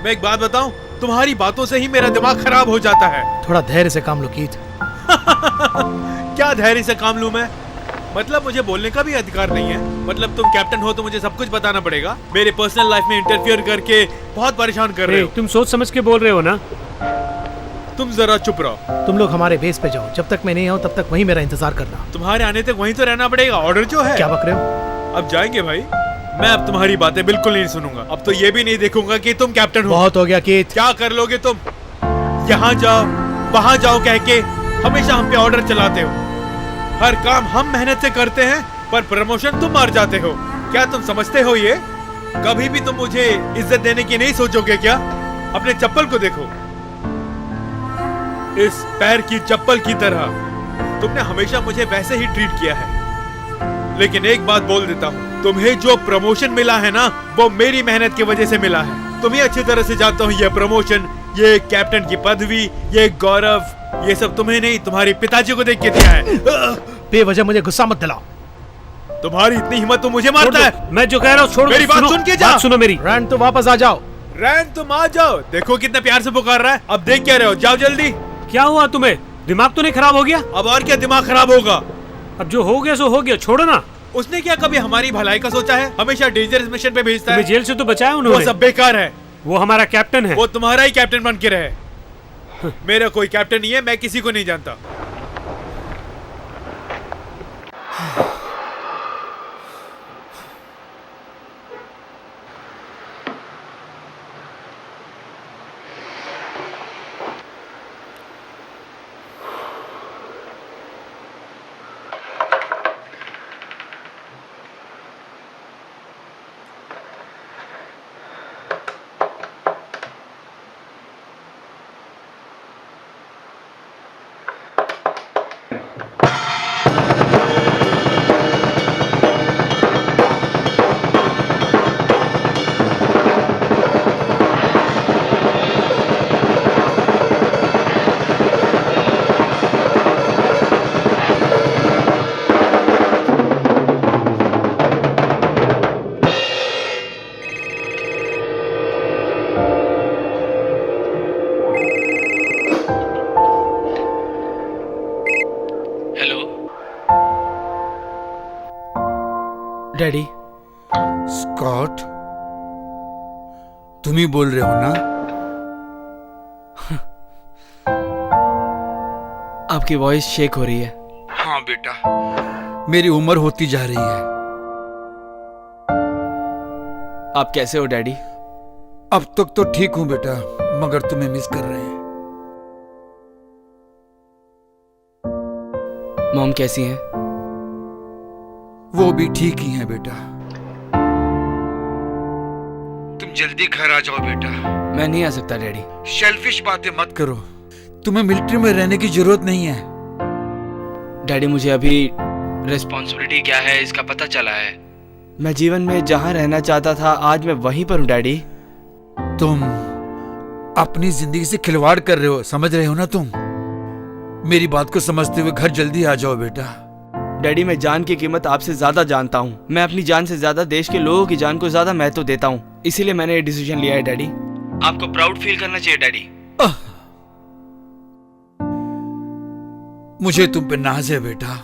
G: मैं एक बात बताऊं, तुम्हारी बातों से ही मेरा दिमाग खराब हो जाता है।
F: थोड़ा धैर्य से काम लो कीत।
G: क्या धैर्य से काम लूं मैं? मतलब मुझे बोलने का भी अधिकार नहीं है? मतलब तुम कैप्टन हो तो मुझे सब कुछ बताना पड़ेगा? मेरे पर्सनल लाइफ में इंटरफियर करके बहुत परेशान कर रहे हो।
C: तुम सोच समझ के बोल रहे हो ना?
G: तुम जरा चुप रहो।
F: तुम लोग हमारे बेस पे जाओ। जब तक मैं नहीं आऊं तब तक वहीं मेरा इंतजार करना।
G: तुम्हारे आने तक वहीं तो रहना पड़ेगा। ऑर्डर जो है।
F: क्या बक रहे हो?
G: अब जाएंगे भाई। मैं अब तुम्हारी बातें बिल्कुल नहीं सुनूंगा। अब तो ये भी नहीं देखूंगा कि तुम कैप्टन हो।
F: बहुत हो गया कीत।
G: क्या कर लोगे तुम? यहाँ जाओ वहां जाओ कह के हमेशा हम पे ऑर्डर चलाते हो। हर काम हम मेहनत से करते हैं, पर प्रमोशन तुम मार जाते हो। क्या तुम समझते हो ये? कभी भी तुम मुझे इज्जत देने की नहीं सोचोगे क्या? अपने चप्पल को देखो, इस पैर की चप्पल की तरह तुमने हमेशा मुझे वैसे ही ट्रीट किया है। लेकिन एक बात बोल देता हूँ, तुम्हें जो प्रमोशन मिला है ना, वो मेरी मेहनत की वजह से मिला है। तुम्हें अच्छी तरह से जानता हूँ, यह प्रमोशन ये कैप्टन की पदवी, ये गौरव, ये सब तुम्हें नहीं तुम्हारे पिताजी को देख के दिया है।
F: बेवजह मुझे गुस्सा मत दिलाओ।
G: तुम्हारी इतनी हिम्मत तो मुझे मारता है।
C: मैं जो कह रहा हूँ छोड़,
G: मेरी बात सुन के जा।
C: बात सुनो मेरी।
F: रैन, तो वापस आ जाओ।
G: रैन, तुम आ जाओ। देखो कितना प्यार से पुकार रहा है। अब देख क्या रहे हो, जाओ जल्दी।
C: क्या हुआ तुम्हें? दिमाग तो नहीं खराब हो गया?
G: अब और क्या दिमाग खराब होगा।
C: अब जो हो गया सो हो गया, छोड़ो ना।
G: उसने क्या कभी हमारी भलाई का सोचा है? हमेशा डेंजरस मिशन पे भेजता है।
C: तुम्हें जेल से तो बचाया
G: वो
C: उन्होंने।
G: सब बेकार है।
C: वो हमारा कैप्टन है।
G: वो तुम्हारा ही कैप्टन बन के रहे। मेरा कोई कैप्टन नहीं है, मैं किसी को नहीं जानता।
B: डैडी।
D: स्कॉट, तुम ही बोल रहे हो ना?
B: आपकी वॉइस शेक हो रही है।
D: हाँ बेटा, मेरी उम्र होती जा रही है।
B: आप कैसे हो डैडी?
D: अब तक तो ठीक हूं बेटा, मगर तुम्हें मिस कर रहे हैं।
B: मॉम कैसी हैं?
D: वो भी ठीक ही हैं बेटा। तुम जल्दी घर आ जाओ बेटा।
B: मैं नहीं आ सकता डैडी।
D: सेल्फिश बातें मत करो। तुम्हें मिलिट्री में रहने की जरूरत नहीं है।
B: डैडी, मुझे अभी रिस्पॉन्सिबिलिटी क्या है इसका पता चला है। मैं जीवन में जहां रहना चाहता था आज मैं वहीं पर हूँ डैडी।
D: तुम अपनी जिंदगी से खिलवाड़ कर रहे हो, समझ रहे हो ना तुम? मेरी बात को समझते हुए घर जल्दी आ जाओ बेटा।
B: डैडी, मैं जान की कीमत आपसे ज्यादा जानता हूँ। मैं अपनी जान से ज्यादा देश के लोगों की जान को ज्यादा महत्व देता हूँ। इसीलिए मैंने ये डिसीजन लिया है डैडी। आपको प्राउड फील करना चाहिए डैडी।
D: मुझे तुम पे नाज है बेटा।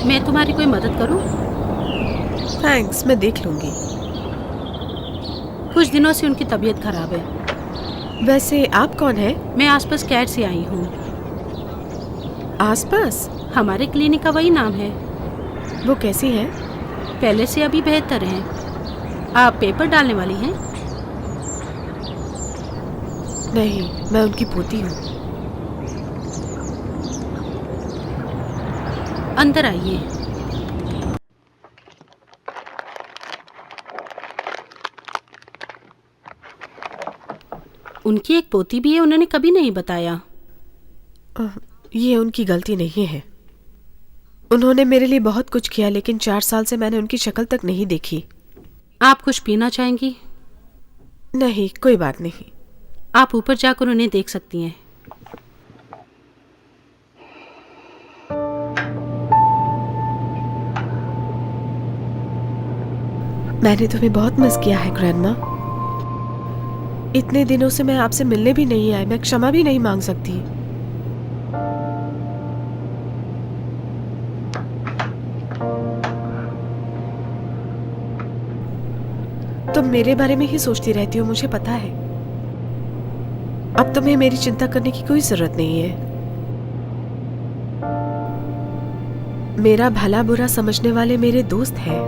E: मैं तुम्हारी कोई मदद करूं?
I: थैंक्स, मैं देख लूंगी।
E: कुछ दिनों से उनकी तबीयत खराब है।
I: वैसे आप कौन है?
E: मैं आसपास कैट से आई हूँ।
I: आसपास?
E: हमारे क्लिनिक का वही नाम है।
I: वो कैसी है?
E: पहले से अभी बेहतर है। आप पेपर डालने वाली हैं?
I: नहीं, मैं उनकी पोती हूँ।
E: अंदर आइए। उनकी एक पोती भी है, उन्होंने कभी नहीं बताया।
I: ये उनकी गलती नहीं है। उन्होंने मेरे लिए बहुत कुछ किया, लेकिन 4 साल से मैंने उनकी शक्ल तक नहीं देखी।
E: आप कुछ पीना चाहेंगी?
I: नहीं, कोई बात नहीं।
E: आप ऊपर जाकर उन्हें देख सकती हैं।
I: मैंने तुम्हें बहुत मिस किया है ग्रैंडमा। इतने दिनों से मैं आपसे मिलने भी नहीं आई। मैं क्षमा भी नहीं मांग सकती। तुम मेरे बारे में ही सोचती रहती हो, मुझे पता है। अब तुम्हें मेरी चिंता करने की कोई जरूरत नहीं है। मेरा भला बुरा समझने वाले मेरे दोस्त हैं।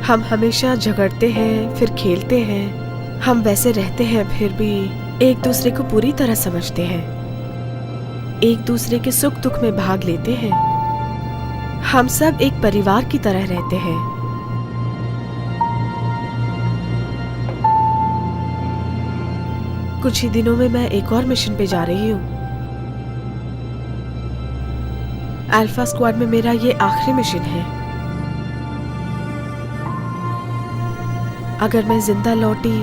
I: हम हमेशा झगड़ते हैं, फिर खेलते हैं। हम वैसे रहते हैं, फिर भी एक दूसरे को पूरी तरह समझते हैं। एक दूसरे के सुख दुख में भाग लेते हैं। हम सब एक परिवार की तरह रहते हैं। कुछ ही दिनों में मैं एक और मिशन पे जा रही हूँ। अल्फा स्क्वाड में मेरा ये आखिरी मिशन है। अगर मैं जिंदा लौटी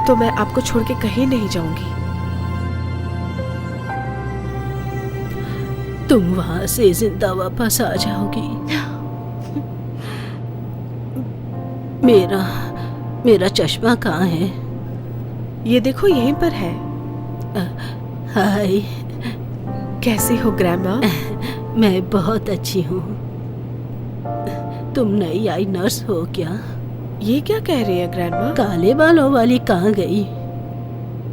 I: तो मैं आपको छोड़ के कहीं नहीं जाऊंगी।
E: तुम वहां से जिंदा वापस आ जाओगी। मेरा चश्मा कहाँ है?
I: ये देखो, यहीं पर है।
E: हाय,
I: कैसी हो ग्रैंडमा?
E: मैं बहुत अच्छी हूँ। तुम नई आई नर्स हो क्या?
I: ये क्या कह रही है ग्रैंडमा?
E: काले बालों वाली कहाँ गई?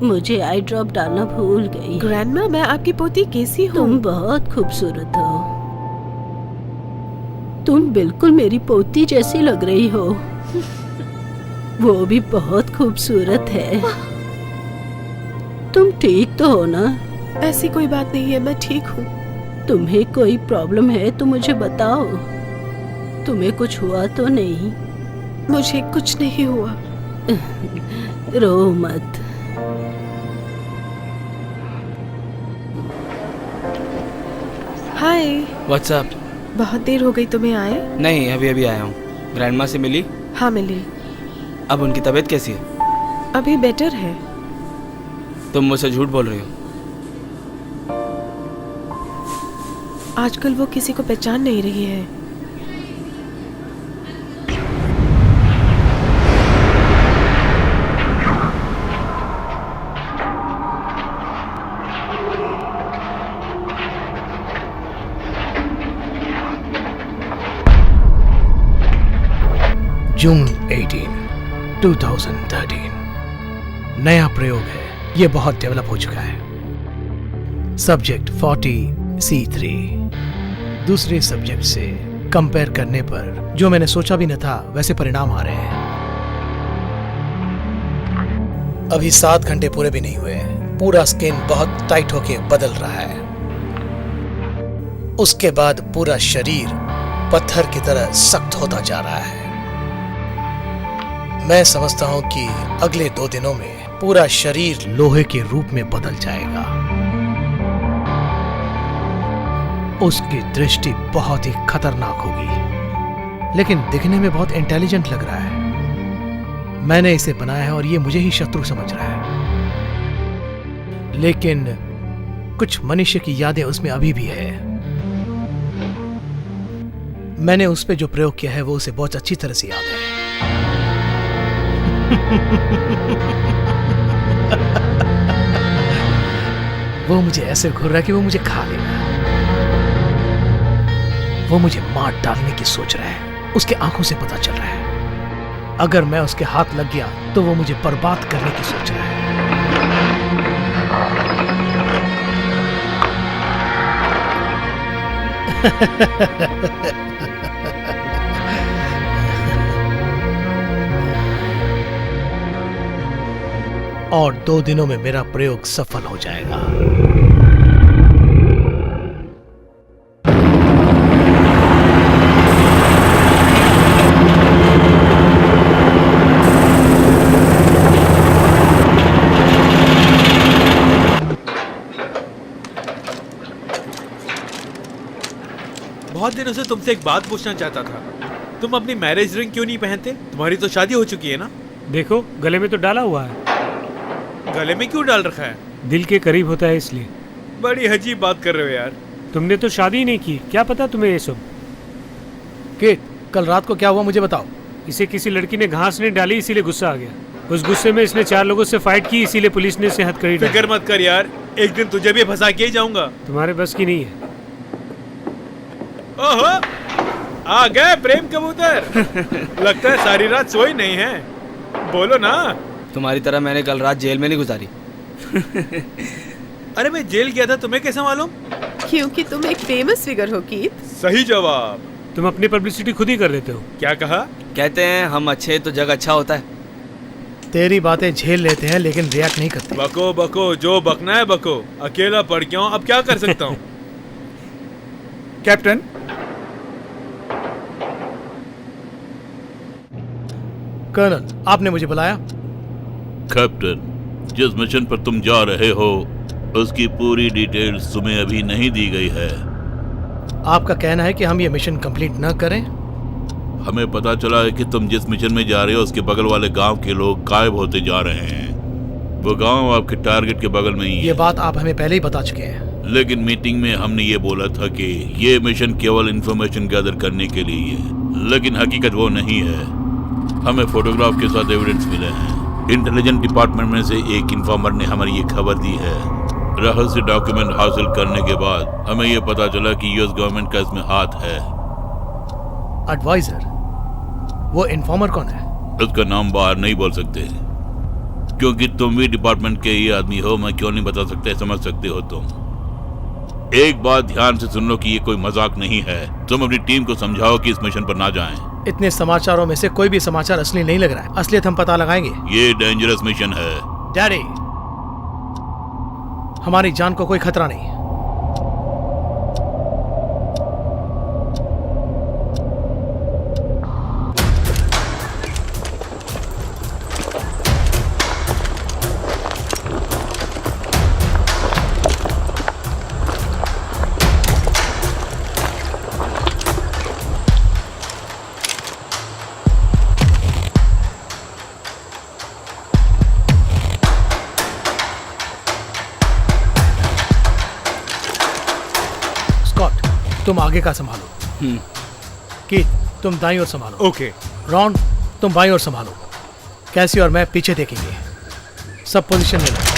E: मुझे आई ड्रॉप डालना भूल गई।
I: ग्रैंडमा, मैं आपकी पोती कैसी हूँ?
E: तुम बहुत खूबसूरत हो। तुम बिल्कुल मेरी पोती जैसी लग रही हो। वो भी बहुत खूबसूरत है। तुम ठीक तो हो ना?
I: ऐसी कोई बात नहीं है, मैं ठीक हूँ।
E: तुम्हें कोई प्रॉब्लम है तो मुझे बताओ। तुम्हें कुछ हुआ तो नहीं?
I: मुझे कुछ नहीं हुआ।
E: रो मत।
I: हाय।
B: व्हाट्सअप?
I: बहुत देर हो गई तुम्हें आए?
B: नहीं, अभी आया हूँ। ग्रैंडमा से मिली?
I: हाँ, मिली।
B: अब उनकी तबीयत कैसी है?
I: अभी बेटर है।
B: तुम मुझसे झूठ बोल रही हो।
I: आजकल वो किसी को पहचान नहीं रही है।
F: जून 18, 2013। नया प्रयोग है, ये बहुत डेवलप हो चुका है। सब्जेक्ट 40C3 दूसरे सब्जेक्ट से कंपेयर करने पर जो मैंने सोचा भी न था वैसे परिणाम आ रहे हैं। अभी 7 घंटे पूरे भी नहीं हुए, पूरा स्किन बहुत टाइट होके बदल रहा है। उसके बाद पूरा शरीर पत्थर की तरह सख्त होता जा रहा है। मैं समझता हूं कि अगले 2 दिनों में पूरा शरीर लोहे के रूप में बदल जाएगा। उसकी दृष्टि बहुत ही खतरनाक होगी, लेकिन दिखने में बहुत इंटेलिजेंट लग रहा है। मैंने इसे बनाया है और ये मुझे ही शत्रु समझ रहा है, लेकिन कुछ मनुष्य की यादें उसमें अभी भी है। मैंने उस पे जो प्रयोग किया है वो उसे बहुत अच्छी तरह से याद है। वो मुझे ऐसे घूर रहा है कि वो मुझे खा लेगा। वो मुझे मार डालने की सोच रहा है, उसके आंखों से पता चल रहा है। अगर मैं उसके हाथ लग गया तो वो मुझे बर्बाद करने की सोच रहा है। और 2 दिनों में मेरा प्रयोग सफल हो जाएगा।
G: बहुत दिनों से तुमसे एक बात पूछना चाहता था। तुम अपनी मैरिज रिंग क्यों नहीं पहनते? तुम्हारी तो शादी हो चुकी है ना?
C: देखो, गले में तो डाला हुआ है।
G: गले में क्यों डाल रखा है?
C: दिल के करीब होता है इसलिए।
G: बड़ी अजीब बात कर रहे हो यार।
C: तुमने तो शादी ही नहीं की, क्या पता तुम्हें ये सब।
F: किट, कल रात को क्या हुआ मुझे बताओ।
C: इसे किसी लड़की ने घास नहीं डाली, इसीलिए गुस्सा आ गया। उस गुस्से में इसने 4 लोगों से फाइट की, इसीलिए पुलिस ने इसे हथकड़ी डाली।
G: फिक्र मत कर यार, एक दिन तुझे भी फंसा के ही जाऊंगा।
C: तुम्हारे बस की नहीं है।
G: ओहो, आ गए प्रेम कबूतर। लगता है सारी रात सोई नहीं है। बोलो ना।
B: तुम्हारी तरह मैंने कल रात जेल में नहीं गुजारी।
G: अरे मैं जेल गया था, तुम्हें कैसे मालूम?
I: क्योंकि तुम एक फेमस फिगर हो कीथ।
G: सही जवाब।
C: तुम अपनी पब्लिसिटी खुद ही कर देते हो।
G: क्या कहा?
B: कहते हैं हम अच्छे तो जग अच्छा होता है।
F: तेरी बातें झेल लेते हैं लेकिन रिएक्ट नहीं करते।
G: बको बको, जो बकना है बको। अकेला पड़ गया हूँ, अब क्या कर सकता हूँ।
D: कैप्टन,
F: कर्नल, आपने मुझे बुलाया?
A: कैप्टन, जिस मिशन पर तुम जा रहे हो उसकी पूरी डिटेल्स तुम्हें अभी नहीं दी गई है।
F: आपका कहना है कि हम ये मिशन कंप्लीट न करें?
A: हमें पता चला है कि तुम जिस मिशन में जा रहे हो उसके बगल वाले गांव के लोग गायब होते जा रहे हैं। वो गांव आपके टारगेट के बगल में ही है।
F: ये बात आप हमें पहले ही बता चुके हैं।
A: लेकिन मीटिंग में हमने ये बोला था कि ये मिशन केवल इंफॉर्मेशन गैदर करने के लिए है, लेकिन हकीकत वो नहीं है। हमें फोटोग्राफ के साथ एविडेंस मिले हैं। इंटेलिजेंस डिपार्टमेंट में से एक इन्फॉर्मर ने हमें ये खबर दी है। रहस्य डॉक्यूमेंट हासिल करने के बाद हमें ये पता चला कि यूएस गवर्नमेंट का इसमें हाथ है।
F: एडवाइजर? वो इन्फॉर्मर कौन है?
A: उसका नाम बाहर नहीं बोल सकते क्योंकि तुम भी डिपार्टमेंट के ही आदमी हो। मैं क्यों नहीं बता सकते, समझ सकते हो तुम। एक बात ध्यान से सुन लो कि ये कोई मजाक नहीं है। तुम अपनी टीम को समझाओ कि इस मिशन पर ना जाएं।
F: इतने समाचारों में से कोई भी समाचार असली नहीं लग रहा है। असलियत हम पता लगाएंगे।
A: ये डेंजरस मिशन है।
F: डैडी, हमारी जान को कोई खतरा नहीं। तुम आगे का संभालो। कीथ, तुम दाईं ओर संभालो।
G: ओके।
F: रॉन, तुम बाईं ओर संभालो। कैसी और मैं पीछे देखेंगे। सब पोजीशन में लो।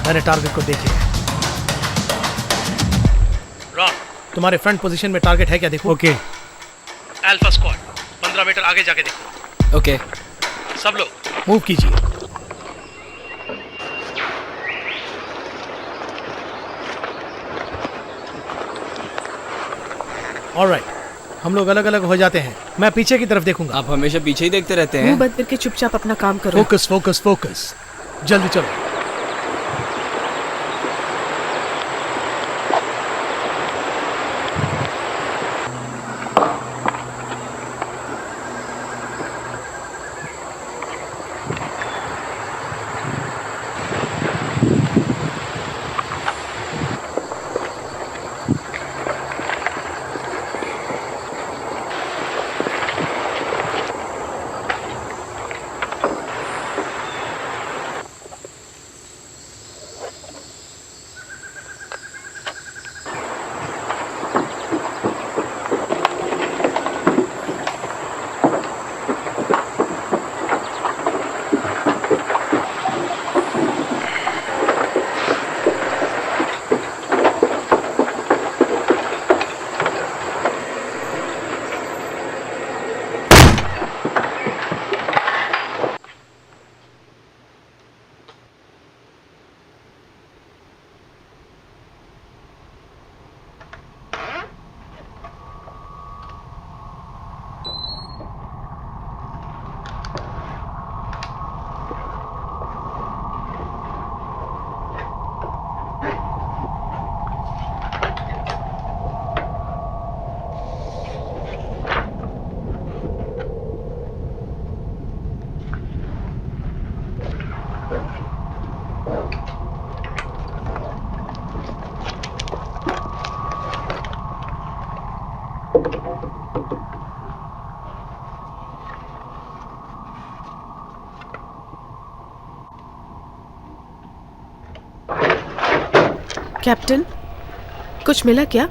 F: मैंने टारगेट को देख लिया।
H: रॉन,
F: तुम्हारे फ्रंट पोजीशन में टारगेट है क्या, देखो।
C: ओके।
H: अल्फा स्क्वाड 15 मीटर आगे जाके देखो।
B: ओके।
H: सब लोग
F: मूव कीजिए। ऑलराइट, हम लोग अलग अलग हो जाते हैं। मैं पीछे की तरफ देखूंगा।
B: आप हमेशा पीछे ही देखते रहते हैं।
I: मुंह बंद करके चुपचाप अपना काम करो।
F: फोकस फोकस फोकस, जल्दी चलो।
I: कैप्टन, कुछ मिला क्या?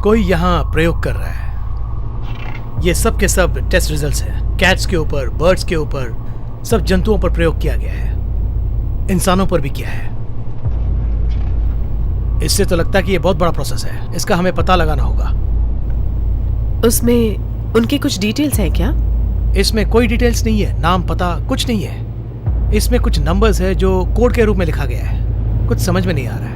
F: कोई यहाँ प्रयोग कर रहा है। ये सब के सब टेस्ट रिजल्ट्स हैं। कैट्स के ऊपर, बर्ड्स के ऊपर, सब जंतुओं पर प्रयोग किया गया है, इंसानों पर भी किया है। इससे तो लगता है कि ये बहुत बड़ा प्रोसेस है। इसका हमें पता लगाना होगा।
I: उसमें उनकी कुछ डिटेल्स हैं क्या?
F: इसमें कोई डिटेल्स नहीं है, नाम पता कुछ नहीं है। इसमें कुछ नंबर्स है जो कोड के रूप में लिखा गया है। कुछ समझ में नहीं आ रहा है।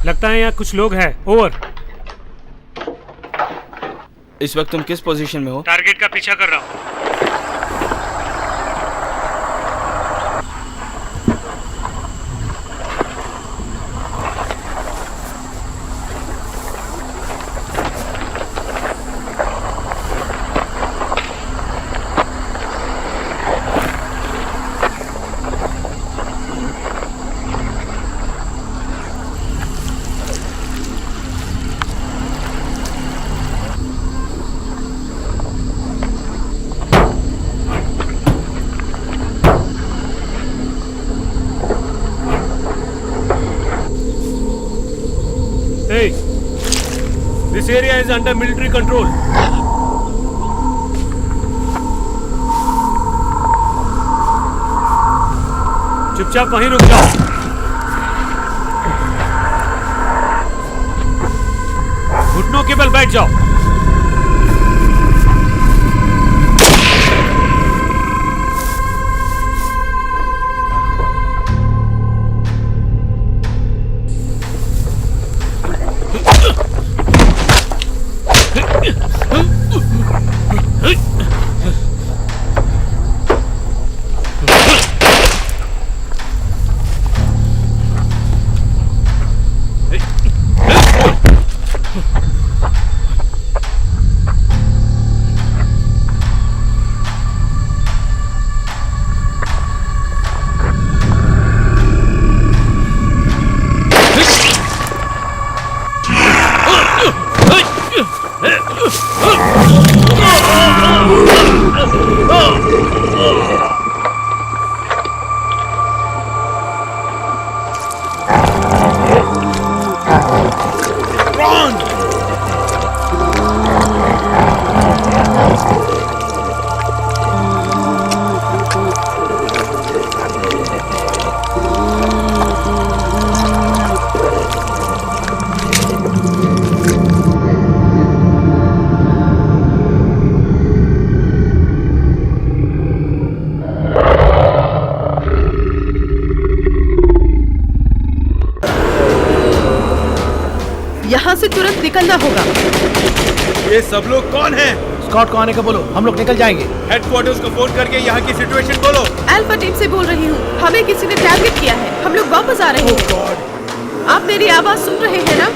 C: लगता है यहाँ कुछ लोग हैं। ओवर।
B: इस वक्त तुम किस पोजीशन में हो?
C: टारगेट का पीछा कर रहा हूँ। Hey, this area is under military control. चुपचाप वहीं रुक जाओ। घुटनों के बल बैठ जाओ।
I: यहाँ से तुरंत निकलना होगा।
G: ये सब लोग कौन हैं?
F: स्कॉट को आने का बोलो, हम लोग निकल जाएंगे।
G: हेडक्वार्टर्स को फोन करके यहाँ की सिचुएशन बोलो।
I: अल्फा टीम से बोल रही हूँ, हमें किसी ने टारगेट किया है। हम लोग वापस आ रहे हैं। आप मेरी आवाज सुन रहे हैं ना?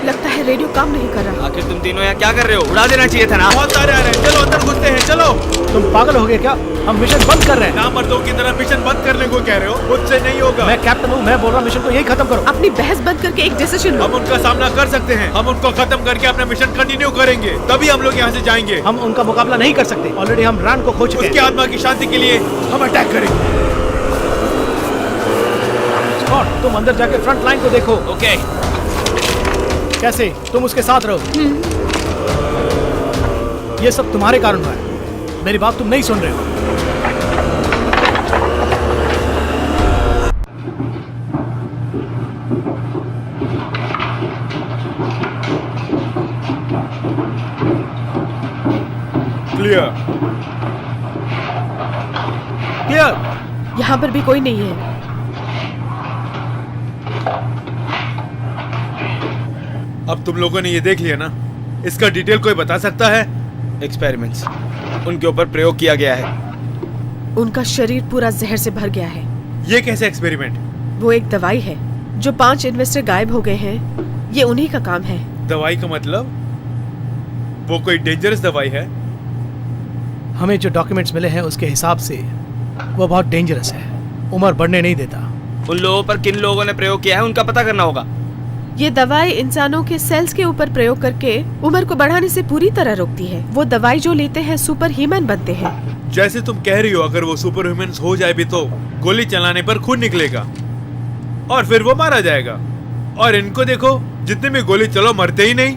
I: लगता है रेडियो काम नहीं कर रहा।
B: आखिर तुम तीनों यहाँ क्या कर रहे हो? उड़ा देना चाहिए था ना।
G: बहुत सारे आ रहे हैं, चलो अंदर घुसते हैं, चलो।
F: तुम पागल हो गए क्या? हम मिशन बंद कर रहे हैं।
G: नामर्दों की तरह मिशन बंद करने को कह रहे हो? मुझसे नहीं होगा।
F: मैं कैप्टन हूँ, मैं बोल रहा हूँ मिशन को यही खत्म करो।
I: अपनी बहस बंद करके एक डिसीजन लो।
G: हम उनका सामना कर सकते हैं, हम उनको खत्म करके अपना मिशन कंटिन्यू करेंगे, तभी हम लोग यहाँ से जाएंगे।
F: हम उनका मुकाबला नहीं कर सकते, ऑलरेडी हम रान को खो चुके हैं।
G: उसकी आत्मा की शांति के लिए हम अटैक करेंगे।
F: स्कॉट, तुम अंदर जाके फ्रंट लाइन को देखो।
B: ओके।
F: कैसे? तुम उसके साथ रहो। ये सब तुम्हारे कारण हुआ है, मेरी बात तुम नहीं सुन रहे हो।
G: क्लियर।
F: क्लियर।
I: यहाँ पर भी कोई नहीं है।
G: अब तुम लोगों ने ये देख लिया ना, इसका डिटेल कोई बता सकता है?
B: एक्सपेरिमेंट्स उनके ऊपर प्रयोग किया गया है।
I: उनका शरीर पूरा जहर से भर गया है।
G: ये कैसे एक्सपेरिमेंट?
I: वो एक दवाई है। जो 5 इन्वेस्टर गायब हो गए हैं, ये उन्हीं का काम है।
G: दवाई का मतलब? वो कोई डेंजरस दवाई है?
F: हमें जो डॉक्यूमेंट्स मिले हैं उसके हिसाब से वो बहुत डेंजरस है, उम्र बढ़ने नहीं देता।
B: उन लोगों पर किन लोगों ने प्रयोग किया है उनका पता करना होगा।
I: ये दवाई इंसानों के सेल्स के ऊपर प्रयोग करके उम्र को बढ़ाने से पूरी तरह रोकती है। वो दवाई जो लेते हैं सुपर ह्यूमन बनते हैं।
G: जैसे तुम कह रही हो, अगर वो सुपर ह्यूमन हो जाए भी तो गोली चलाने पर खून निकलेगा और फिर वो मारा जाएगा। और इनको देखो, जितने भी गोली चलो मरते ही नहीं।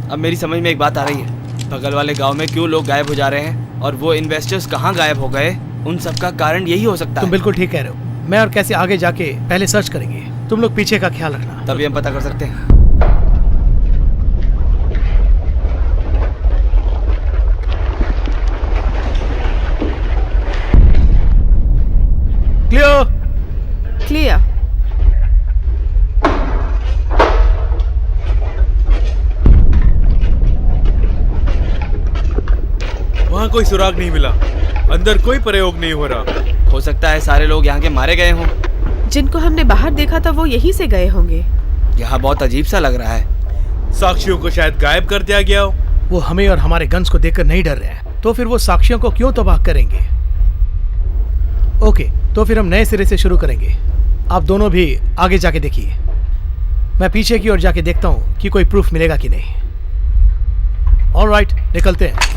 B: अब मेरी समझ में एक बात आ रही है, बगल वाले गांव में क्यों लोग गायब हो जा रहे हैं और वो इन्वेस्टर्स कहाँ गायब हो गए, उन सब का कारण यही हो सकता है।
F: तुम बिल्कुल ठीक कह रहे हो। मैं और कैसे आगे जाके पहले सर्च करेंगे, तुम लोग पीछे का ख्याल रखना।
B: तभी हम पता कर सकते हैं।
F: क्लियर।
I: क्लियर।
G: वहाँ कोई सुराग नहीं मिला, अंदर कोई प्रयोग नहीं हो रहा।
B: हो सकता है सारे लोग यहाँ के मारे गए हों।
I: जिनको हमने बाहर देखा था वो यहीं से गए होंगे।
B: यहाँ बहुत अजीब सा लग रहा है।
G: साक्षियों को शायद गायब कर दिया गया हो।
F: वो हमें और हमारे गन्स को देखकर नहीं डर रहे हैं, तो फिर वो साक्षियों को क्यों तबाह करेंगे? ओके, तो फिर हम नए सिरे से शुरू करेंगे। आप दोनों भी आगे जाके देखिए, मैं पीछे की ओर जाके देखता हूँ कि कोई प्रूफ मिलेगा कि नहीं। ऑलराइट, निकलते हैं।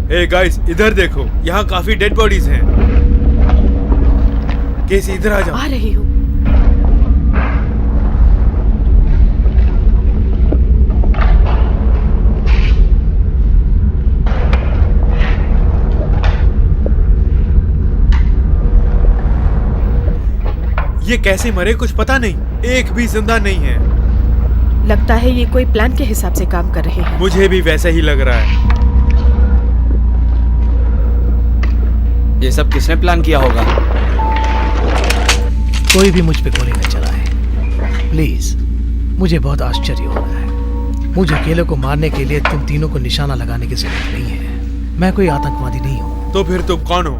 G: हे गाइस, इधर देखो, यहाँ काफी डेड बॉडीज हैं। केसी इधर आ जाओ।
I: आ रही हूँ।
G: ये कैसे मरे कुछ पता नहीं, एक भी जिंदा नहीं है।
I: लगता है ये कोई प्लान के हिसाब से काम कर रहे हैं।
G: मुझे भी वैसा ही लग रहा है।
B: ये सब किसने प्लान किया होगा?
F: कोई भी मुझ पे गोली न चलाए प्लीज। मुझे बहुत आश्चर्य हो रहा है। मुझे अकेले को मारने के लिए तुम तीनों को निशाना लगाने की जरूरत नहीं है। मैं कोई आतंकवादी नहीं हूँ।
G: तो फिर तुम कौन हो?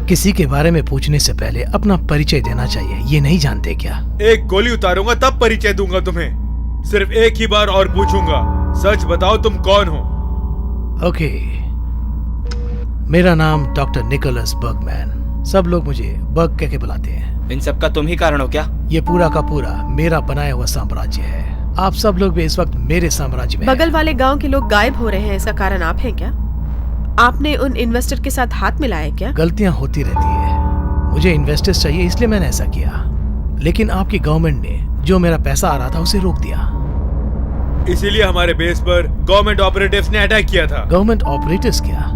F: किसी के बारे में पूछने से पहले अपना परिचय देना चाहिए, ये नहीं जानते क्या?
G: एक गोली उतारूंगा तब परिचय दूंगा तुम्हें। सिर्फ एक ही बार और पूछूंगा, सच बताओ तुम कौन हो?
F: ओके, मेरा नाम डॉक्टर निकोलस बर्गमैन। सब लोग मुझे बर्ग कह के बुलाते हैं।
B: इन सब का तुम ही कारण हो क्या?
F: ये पूरा का पूरा मेरा बनाया हुआ साम्राज्य है। आप सब लोग भी इस वक्त मेरे साम्राज्य में हैं।
I: बगल वाले गांव के लोग गायब हो रहे हैं, इसका कारण आप हैं क्या? आपने उन इन्वेस्टर के साथ हाथ मिलाया क्या?
F: गलतियां होती रहती है। मुझे इन्वेस्टर्स चाहिए इसलिए मैंने ऐसा किया, लेकिन आपकी गवर्नमेंट ने जो मेरा पैसा आ रहा था उसे रोक दिया।
G: इसीलिए हमारे बेस पर गवर्नमेंट ऑपरेटिव्स ने अटैक किया था।
F: गवर्नमेंट ऑपरेटिव्स क्या?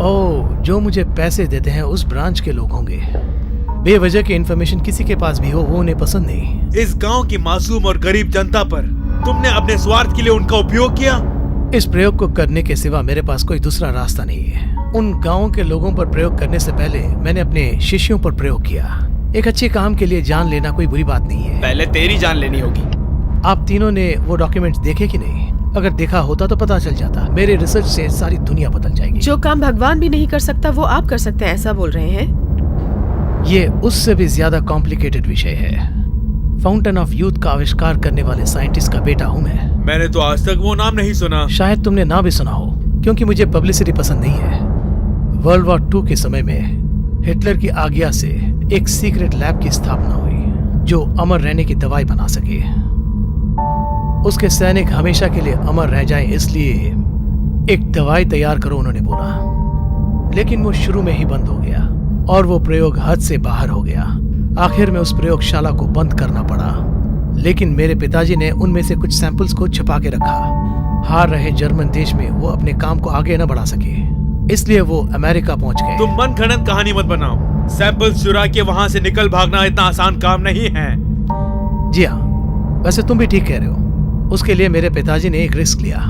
F: ओह, जो मुझे पैसे देते हैं उस ब्रांच के लोग होंगे। बेवजह की इन्फॉर्मेशन किसी के पास भी हो वो उन्हें पसंद नहीं।
G: इस गांव की मासूम और गरीब जनता पर तुमने अपने स्वार्थ के लिए उनका उपयोग किया।
F: इस प्रयोग को करने के सिवा मेरे पास कोई दूसरा रास्ता नहीं है। उन गांवों के लोगों पर प्रयोग करने से पहले मैंने अपने शिष्यों पर प्रयोग किया। एक अच्छे काम के लिए जान लेना कोई बुरी बात नहीं है।
B: पहले तेरी जान लेनी होगी।
F: आप तीनों ने वो डॉक्यूमेंट्स देखे कि नहीं? अगर देखा होता तो पता चल जाता। मेरे रिसर्च से सारी दुनिया बदल जाएगी।
I: जो काम भगवान भी नहीं कर सकता वो आप कर सकते हैं, ऐसा बोल रहे हैं?
F: ये उससे भी ज्यादा कॉम्प्लिकेटेड विषय है। फाउंटेन ऑफ यूथ का आविष्कार करने वाले साइंटिस्ट का बेटा हूँ मैं।
G: मैंने तो आज तक वो नाम नहीं सुना।
F: शायद तुमने ना भी सुना हो, क्योंकि मुझे पब्लिसिटी पसंद नहीं है। वर्ल्ड वॉर 2 के समय में हिटलर की आज्ञा से एक सीक्रेट लैब की स्थापना हुई जो अमर रहने की दवाई बना सके। उसके सैनिक हमेशा के लिए अमर रह जाएं, इसलिए एक दवाई तैयार करो, उन्होंने बोला। लेकिन वो शुरू में ही बंद हो गया और वो प्रयोग हद से बाहर हो गया। आखिर में उस प्रयोगशाला को बंद करना पड़ा। लेकिन मेरे पिताजी ने उनमें से कुछ सैंपल्स को छिपा के रखा। हार रहे जर्मन देश में वो अपने काम को आगे न बढ़ा सके, इसलिए वो अमेरिका पहुंच गए।
G: तुम मन घड़ंत कहानी मत बनाओ। सैंपल्स चुरा के वहां से निकल भागना इतना आसान काम नहीं है।
F: जी हाँ, वैसे तुम भी ठीक कह रहे हो। उसके लिए मेरे पिताजी ने एक रिस्क लिया।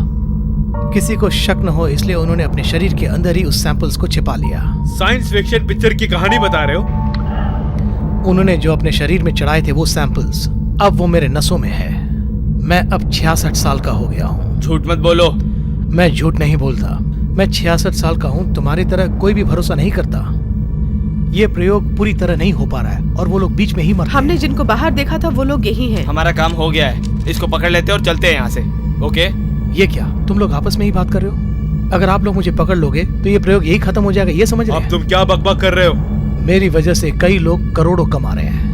F: किसी को शक न हो इसलिए उन्होंने अपने शरीर के अंदर ही उस सैंपल्स को छिपा लिया।
G: साइंस फिक्शन पिक्चर की कहानी बता रहे हो?
F: उन्होंने जो अपने शरीर में चढ़ाए थे वो सैंपल्स अब वो मेरे नसों में है। मैं अब 66 साल का हो गया हूँ।
B: झूठ मत बोलो।
F: मैं झूठ नहीं बोलता। मैं 66 साल का हूँ। तुम्हारी तरह कोई भी भरोसा नहीं करता। ये प्रयोग पूरी तरह नहीं हो पा रहा है और वो लोग बीच में ही मर गए।
I: हमने जिनको बाहर देखा था वो लोग यही हैं।
B: हमारा काम हो गया है, इसको पकड़ लेते और चलते हैं यहाँ से। ओके?
F: ये क्या, तुम लोग आपस में ही बात कर रहे हो? अगर आप लोग मुझे पकड़ लोगे तो ये प्रयोग यही खत्म हो जाएगा, ये समझ रहे हैं?
G: अब तुम क्या बकबक कर रहे हो?
F: मेरी वजह से कई लोग करोड़ों कमा रहे हैं।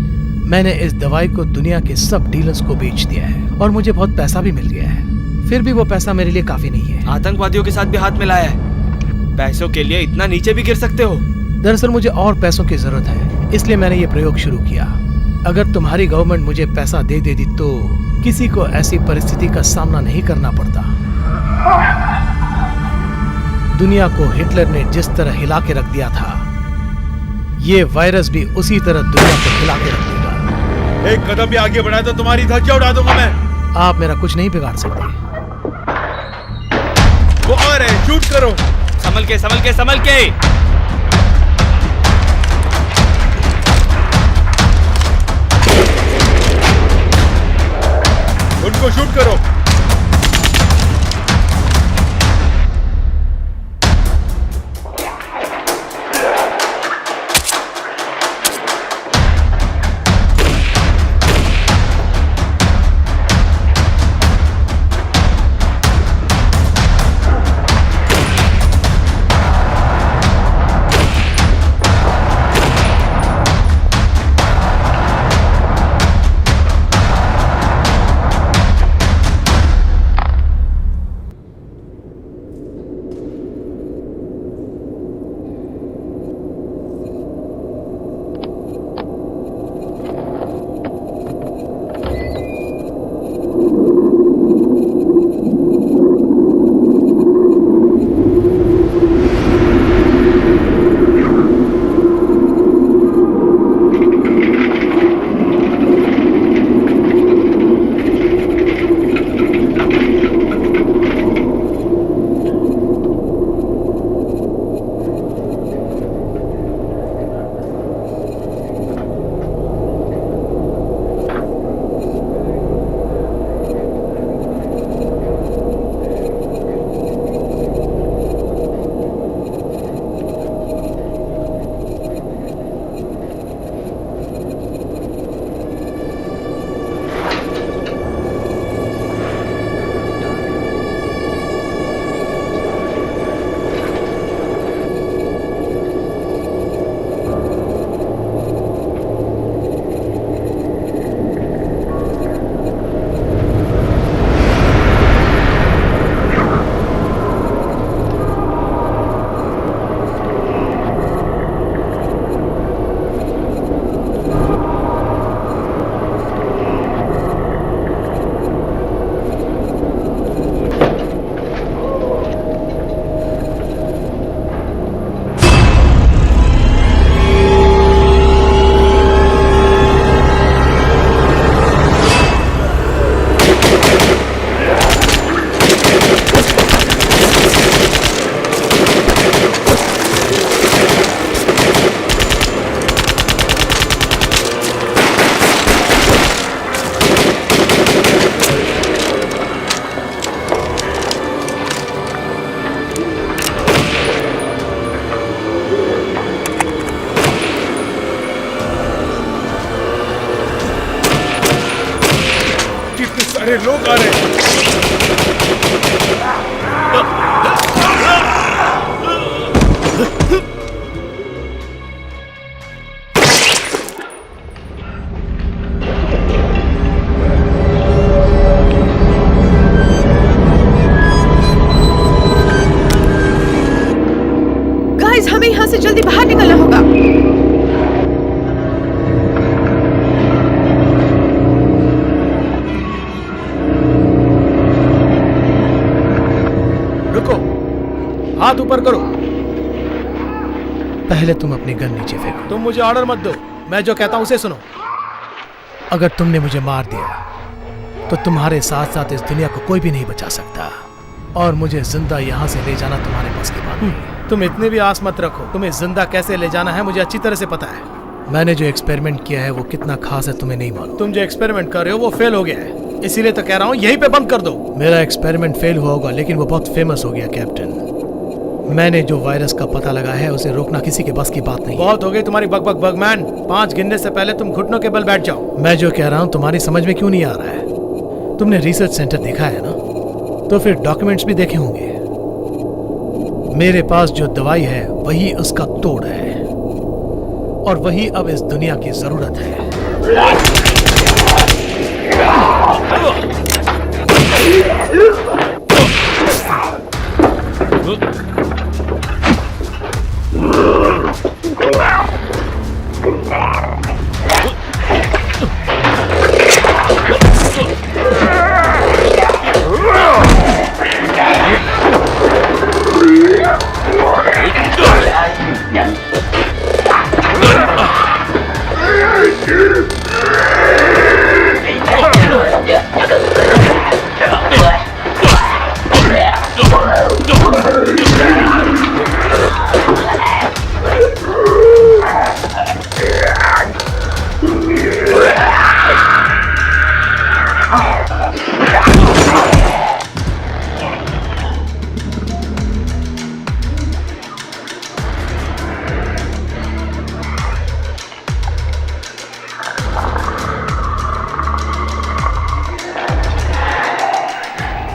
F: मैंने इस दवाई को दुनिया के सब डीलर्स को बेच दिया है और मुझे बहुत पैसा भी मिल गया है। फिर भी वो पैसा मेरे लिए काफी नहीं है।
B: आतंकवादियों के साथ भी हाथ मिलाया है। पैसों के लिए इतना नीचे भी गिर सकते हो?
F: दरअसल मुझे और पैसों की जरूरत है, इसलिए मैंने ये प्रयोग शुरू किया। अगर तुम्हारी गवर्नमेंट मुझे पैसा दे देती तो किसी को ऐसी परिस्थिति का सामना नहीं करना पड़ता। दुनिया को हिटलर ने जिस तरह हिला के रख दिया था, ये वायरस भी उसी तरह दुनिया को हिला के रख देगा।
G: एक कदम भी आगे बढ़ाया तो तुम्हारी धज्जियां उड़ा दूंगा मैं।
F: आप मेरा कुछ नहीं बिगाड़ सकते।
G: वो आ रहे हैं, शूट करो।
B: संभल के, संभल के, संभल के।
G: उनको शूट करो। अरे लोग आ रहे हैं।
I: गाइस, हमें यहाँ से जल्दी बाहर निकलना होगा।
F: रुको, हाथ ऊपर करो। पहले तुम अपनी गन नीचे फेंको। तुम मुझे ऑर्डर मत दो, मैं जो कहता हूं उसे सुनो। अगर तुमने मुझे मार दिया तो तुम्हारे साथ साथ इस दुनिया को कोई भी नहीं बचा सकता, और मुझे जिंदा यहाँ से ले जाना तुम्हारे बस की बात नहीं। तुम इतनी भी आस मत रखो, तुम्हें जिंदा कैसे ले जाना है मुझे अच्छी तरह से पता है। मैंने जो एक्सपेरिमेंट किया है वो कितना खास है तुम्हें नहीं मालूम। तुम जो एक्सपेरिमेंट कर रहे हो वो फेल हो गया है, इसीलिए तो कह रहा हूँ यहीं पे बंद कर दो। मेरा एक्सपेरिमेंट फेल हुआ होगा, लेकिन वो बहुत फेमस हो गया कैप्टन। मैंने जो वायरस का पता लगाया है उसे रोकना किसी के बस की बात नहीं। बहुत हो गई तुम्हारी बक बक बगमैन। 5 गिनने से पहले तुम घुटनों के बल बैठ जाओ। मैं जो कह रहा हूँ तुम्हारी समझ में क्यों नहीं आ रहा है? तुमने रिसर्च सेंटर देखा है ना, तो फिर डॉक्यूमेंट्स भी देखे होंगे। मेरे पास जो दवाई है वही उसका तोड़ है, और वही अब इस दुनिया की जरूरत है।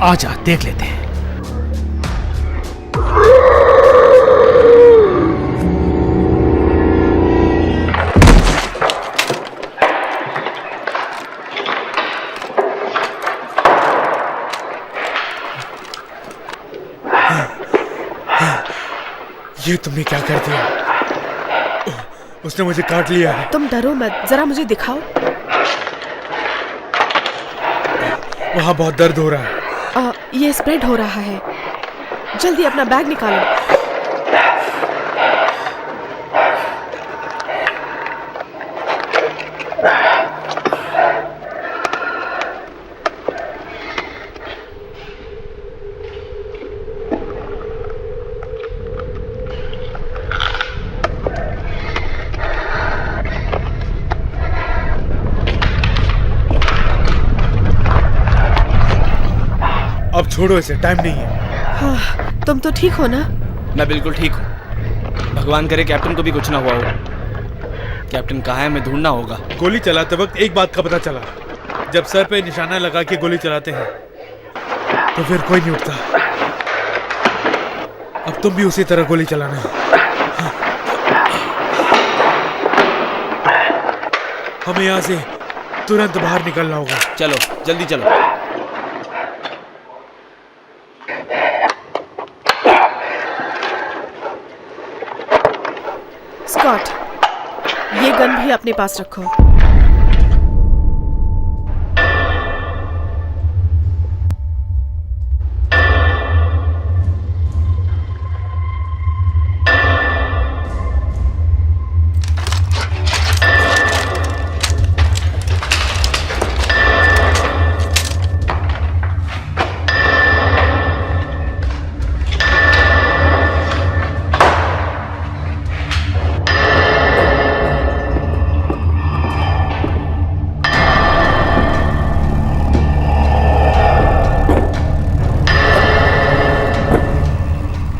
F: आजा देख लेते हैं।
G: ये तुमने क्या कर दिया? उसने मुझे काट लिया है।
I: तुम डरो मत, जरा मुझे दिखाओ।
G: वहाँ बहुत दर्द हो रहा है।
I: ये स्प्रेड हो रहा है। जल्दी अपना बैग निकालो।
G: अब छोड़ो इसे, टाइम नहीं है।
I: हाँ, तुम तो ठीक हो ना?
B: मैं बिल्कुल ठीक हूँ। भगवान करे कैप्टन को भी कुछ ना हुआ हो। कैप्टन कहाँ है, हमें ढूंढना होगा।
G: गोली चलाते वक्त एक बात का पता चला, जब सर पे निशाना लगा के गोली चलाते हैं तो फिर कोई नहीं उठता। अब तुम भी उसी तरह गोली चलाना। हमें यहाँ से तुरंत बाहर निकलना होगा।
B: चलो जल्दी चलो।
I: स्कॉट, ये गन भी अपने पास रखो।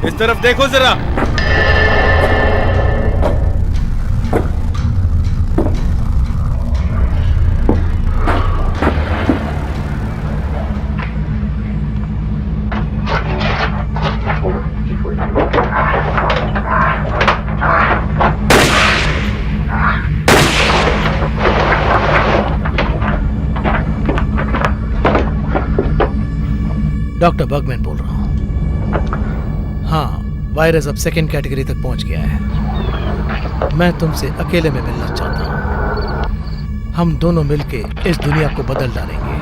G: इस तरफ देखो जरा।
F: डॉक्टर बर्गमैन बोल रहा हूँ। हाँ, वायरस अब सेकेंड कैटेगरी तक पहुंच गया है। मैं तुमसे अकेले में मिलना चाहता हूँ। हम दोनों मिलके इस दुनिया को बदल डालेंगे।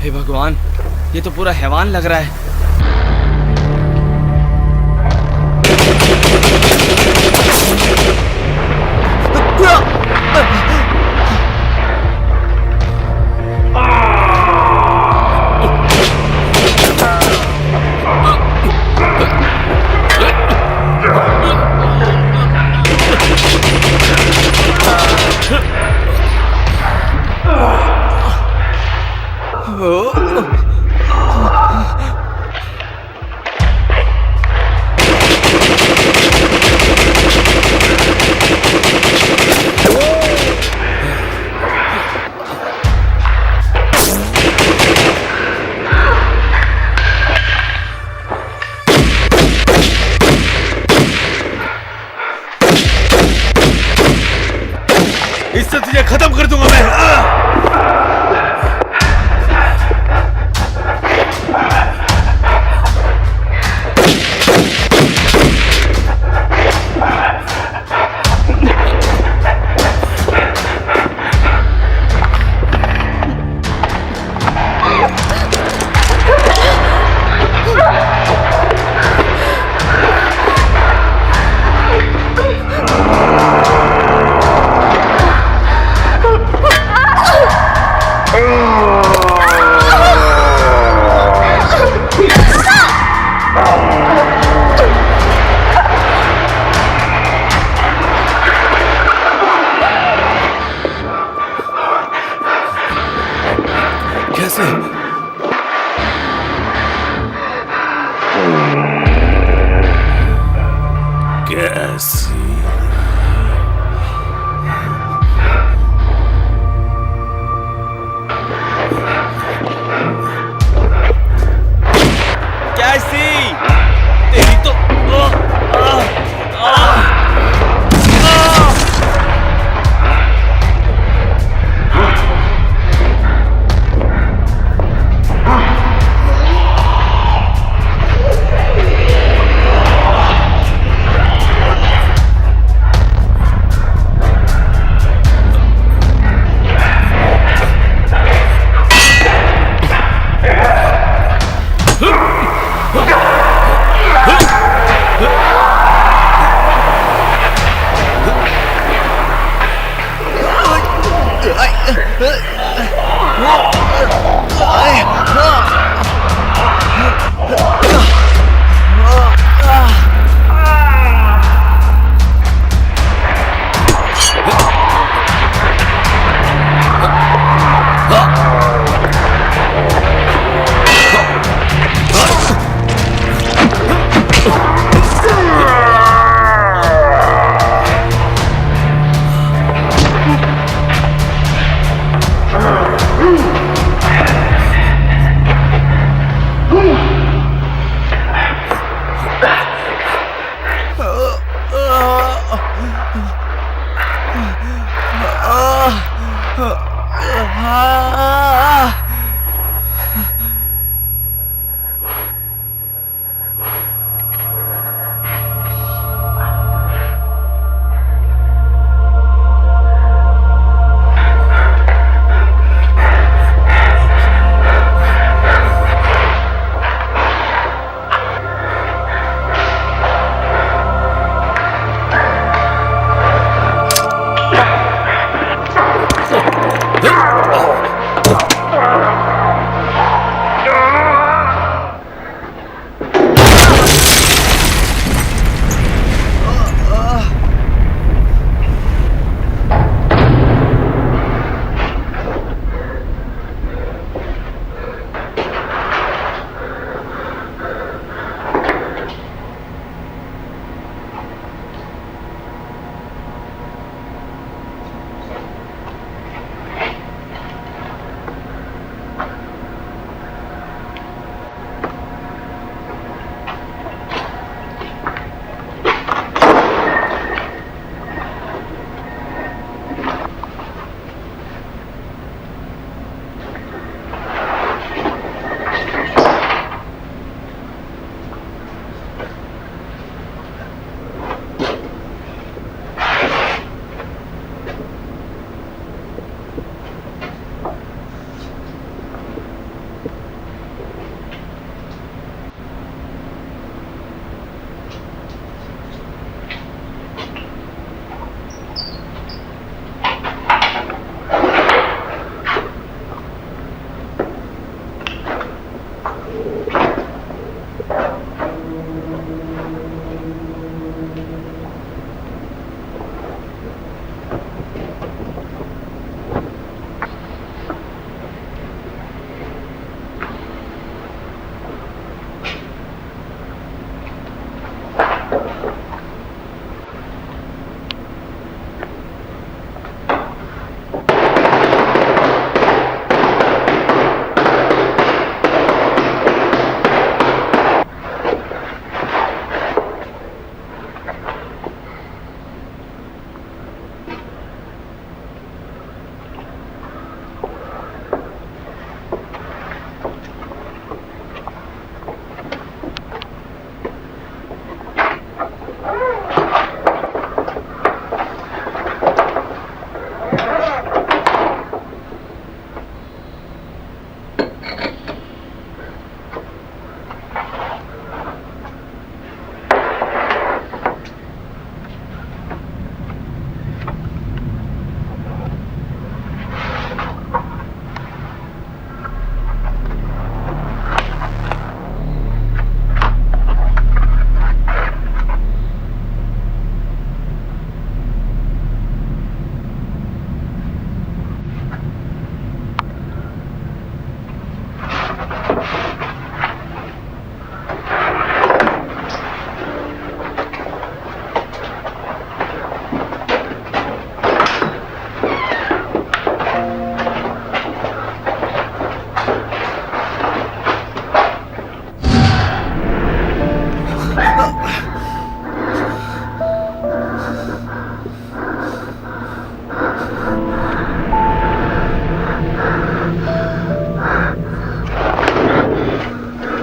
B: हे भगवान, ये तो पूरा हैवान लग रहा है।
G: इससे तुझे खत्म कर दूंगा मैं।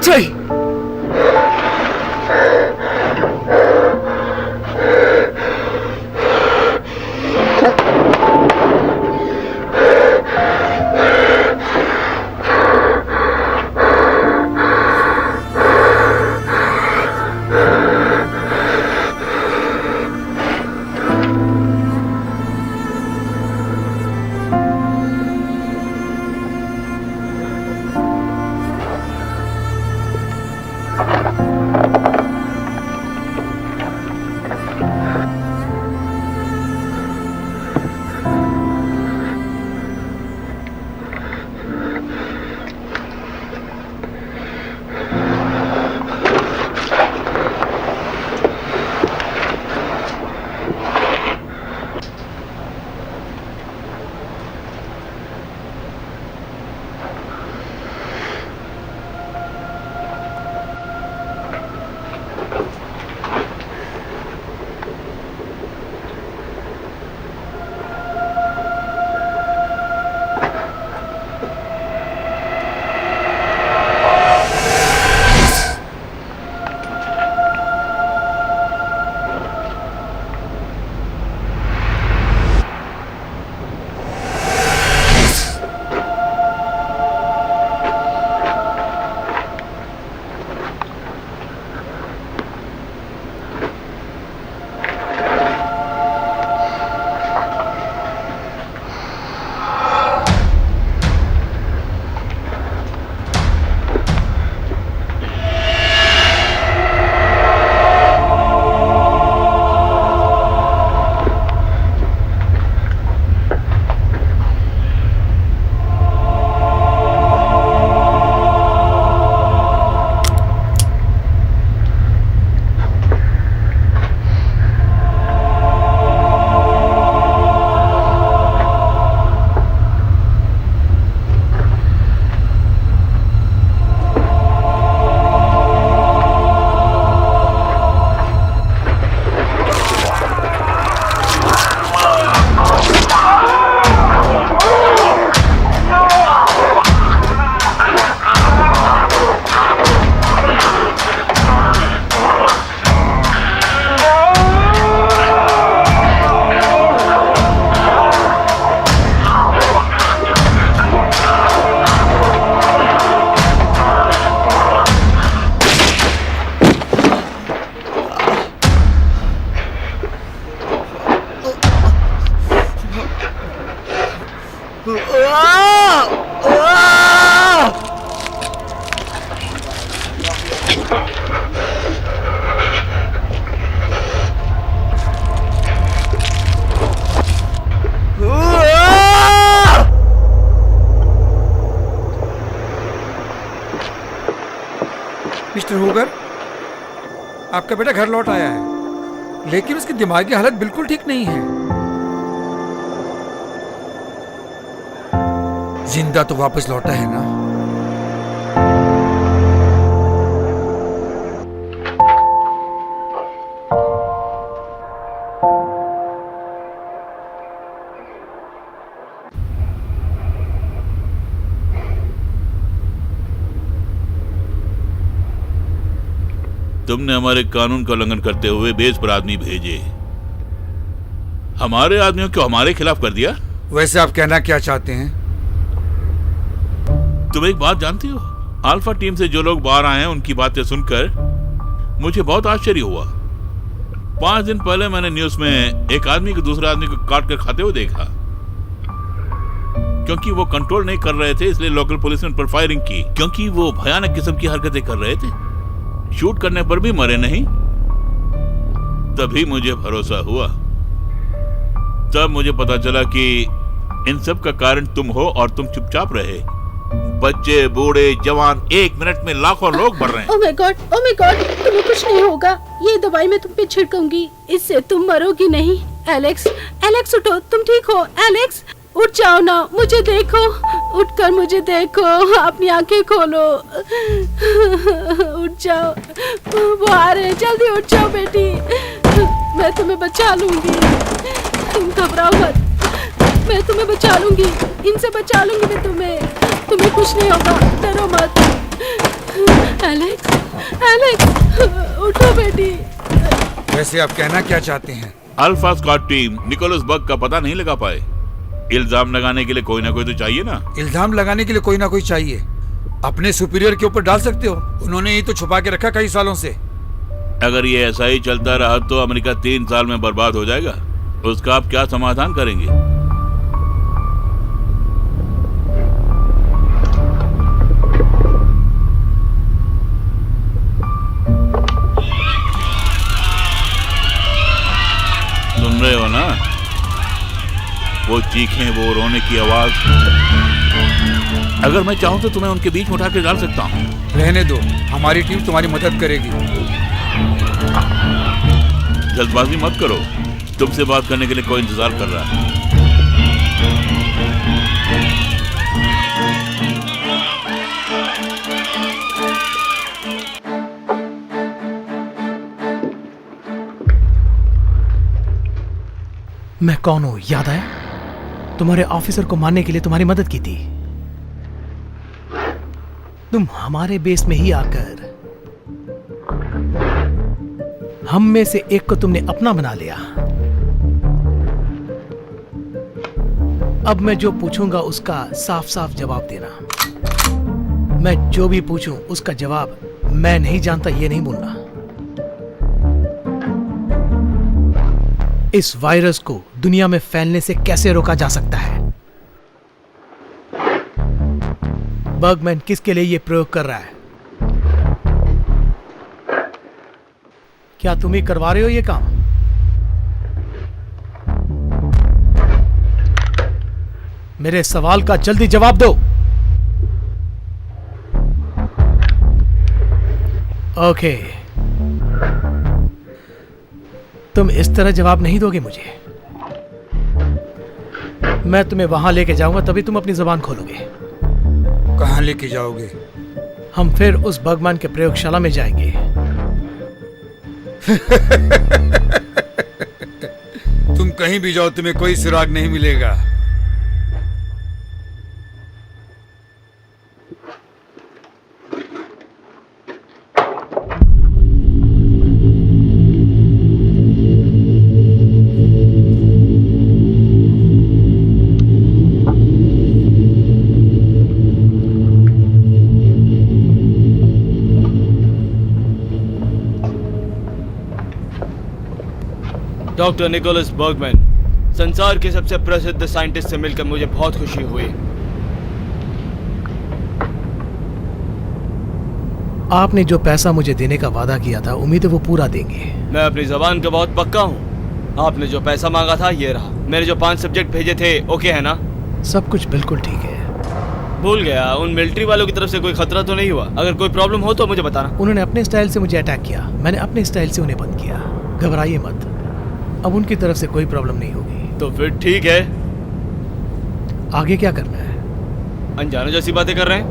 B: अजय!
D: मिस्टर हुगर, आपका बेटा घर लौट आया है, लेकिन उसकी दिमागी हालत बिल्कुल ठीक नहीं है। जिंदा तो वापस लौटा है ना?
A: तुमने हमारे कानून का उल्लंघन करते हुए बेस पर आदमी भेजे। हमारे आदमियों को हमारे खिलाफ कर दिया।
D: वैसे आप कहना क्या चाहते हैं?
A: तुम एक बात जानती हो, अल्फा टीम से जो लोग बाहर आए हैं उनकी बातें सुनकर मुझे बहुत आश्चर्य हुआ। 5 दिन पहले मैंने न्यूज में एक आदमी को दूसरे आदमी को काट कर खाते हुए देखा। क्योंकि वो कंट्रोल नहीं कर रहे थे इसलिए लोकल पुलिस ने उन पर फायरिंग की, क्योंकि वो भयानक किस्म की हरकतें कर रहे थे। शूट करने पर भी मरे नहीं। तभी मुझे भरोसा हुआ। तब मुझे पता चला कि इन सब का कारण तुम हो और तुम चुपचाप रहे। बच्चे, बूढ़े, जवान, 1 मिनट में लाखों लोग मर रहे हैं।
E: ओह माय गॉड, तुम्हें कुछ नहीं होगा। ये दवाई मैं तुम पे छिड़कूंगी, इससे तुम मरोगी नहीं। एलेक्स, एलेक्स उठो, तुम ठीक हो? एलेक्स उठ जाओ ना, मुझे देखो, उठकर मुझे देखो, अपनी आंखें खोलो, उठ जाओ, वो आ रहे, जल्दी उठ जाओ बेटी, मैं तुम्हें बचा लूंगी, तुम घबराओ मत, मैं तुम्हें बचा लूंगी, इनसे बचा लूंगी मैं तुम्हें कुछ नहीं होगा, डरो मत। एलेक्स, एलेक्स, उठो बेटी।
D: वैसे आप कहना क्या चाहते हैं?
A: अल्फा स्क्वाड टीम निकोलस बग का पता नहीं लगा पाए। इल्जाम लगाने के लिए कोई ना कोई तो चाहिए ना।
D: इल्जाम लगाने के लिए कोई ना कोई चाहिए। अपने सुपीरियर के ऊपर डाल सकते हो, उन्होंने ही तो छुपा के रखा कई सालों से।
A: अगर ये ऐसा ही चलता रहा तो अमेरिका 3 साल में बर्बाद हो जाएगा। उसका आप क्या समाधान करेंगे? सुन रहे हो ना, वो चीखें, वो रोने की आवाज। अगर मैं चाहूं तो तुम्हें उनके बीच में उठा के डाल सकता हूं।
D: रहने दो, हमारी टीम तुम्हारी मदद करेगी।
A: जल्दबाजी मत करो, तुमसे बात करने के लिए कोई इंतजार कर रहा है।
F: मैं कौन हूं याद है? तुम्हारे ऑफिसर को मारने के लिए तुम्हारी मदद की थी। तुम हमारे बेस में ही आकर हम में से एक को तुमने अपना बना लिया। अब मैं जो पूछूंगा उसका साफ साफ जवाब देना। मैं जो भी पूछूं उसका जवाब मैं नहीं जानता ये नहीं बोलना। इस वायरस को दुनिया में फैलने से कैसे रोका जा सकता है? बर्गमैन किसके लिए यह प्रयोग कर रहा है? क्या तुम ही करवा रहे हो ये काम? मेरे सवाल का जल्दी जवाब दो। ओके, तुम इस तरह जवाब नहीं दोगे मुझे। मैं तुम्हें वहां लेके जाऊंगा, तभी तुम अपनी जुबान खोलोगे।
D: कहां लेके जाओगे?
F: हम फिर उस बर्गमैन के प्रयोगशाला में जाएंगे।
D: तुम कहीं भी जाओ, तुम्हें कोई सुराग नहीं मिलेगा।
B: डॉक्टर निकोलस बर्गमैन, संसार के सबसे प्रसिद्ध साइंटिस्ट से मिलकर मुझे बहुत खुशी हुई।
F: आपने जो पैसा मुझे देने का वादा किया था, उम्मीद है वो पूरा देंगे।
B: मैं अपनी जबान का बहुत पक्का हूँ। आपने जो पैसा मांगा था ये रहा। मेरे जो 5 सब्जेक्ट भेजे थे ओके है ना?
F: सब कुछ बिल्कुल ठीक है।
B: भूल गया, उन मिलिट्री वालों की तरफ से कोई खतरा तो नहीं हुआ? अगर कोई प्रॉब्लम हो तो मुझे बताना।
F: उन्होंने अपने स्टाइल से मुझे अटैक किया, मैंने अपने स्टाइल से उन्हें बंद किया। घबराइए मत, अब उनकी तरफ से कोई प्रॉब्लम नहीं होगी।
B: तो फिर ठीक है।
F: आगे क्या करना है?
B: अनजाने जैसी बातें कर रहे हैं?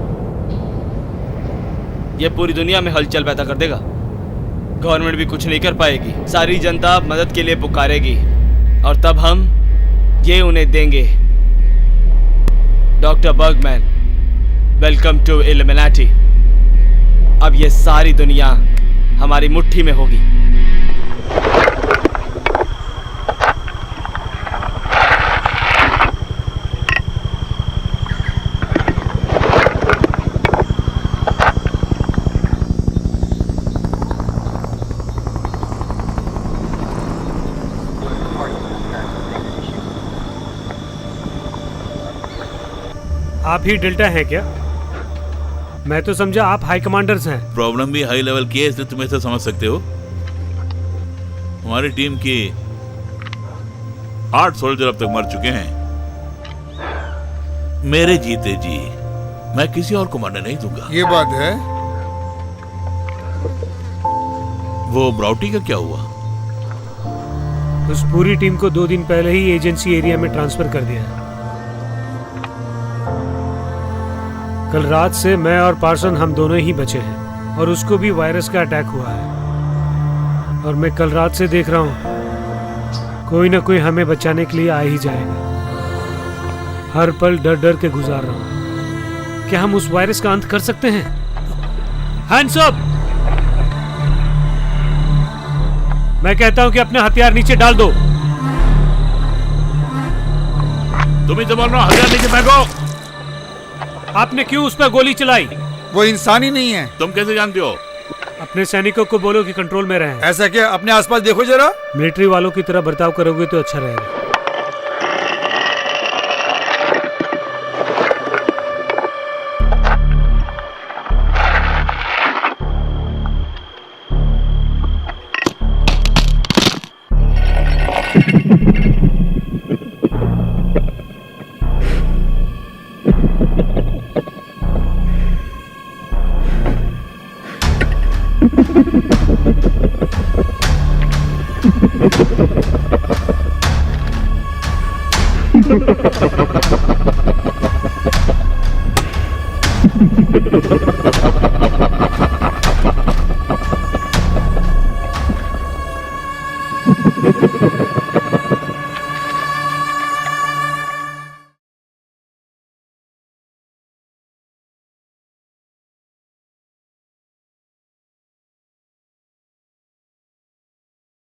B: ये पूरी दुनिया में हलचल पैदा कर देगा। गवर्नमेंट भी कुछ नहीं कर पाएगी, सारी जनता मदद के लिए पुकारेगी और तब हम ये उन्हें देंगे। Doctor Bergman, welcome to Illuminati. अब ये सारी दुनिया हमारी मुट्ठी में होगी।
C: आप ही डेल्टा हैं क्या? मैं तो समझा आप हाई कमांडर्स हैं।
A: प्रॉब्लम भी हाई लेवल की है, इसलिए तुम ऐसा समझ सकते हो। हमारी टीम के 8 सोल्जर अब तक मर चुके हैं। मेरे जीते जी मैं किसी और को मरने नहीं दूंगा।
D: ये बात है।
A: वो ब्राउटी का क्या हुआ?
C: उस पूरी टीम को 2 दिन पहले ही एजेंसी एरिया में ट्रांसफर कर दिया है। कल रात से मैं और पार्सन हम दोनों ही बचे हैं और उसको भी वायरस का अटैक हुआ है। और मैं कल रात से देख रहा हूँ कोई ना कोई हमें बचाने के लिए आ ही जाएगा। हर पल डर डर के गुजार रहा हूँ। क्या हम उस वायरस का अंत कर सकते हैं? Hands up. मैं कहता हूं कि अपने हथियार नीचे डाल दो।
A: तुम ही तो बोल रहे हो, हथियार नीचे फेंको।
C: आपने क्यों उस पर गोली चलाई?
D: वो इंसान ही नहीं है।
A: तुम कैसे जानते हो?
C: अपने सैनिकों को बोलो कि कंट्रोल में रहें।
D: ऐसा क्या? अपने आसपास देखो जरा।
C: मिलिट्री वालों की तरह बर्ताव करोगे तो अच्छा रहेगा।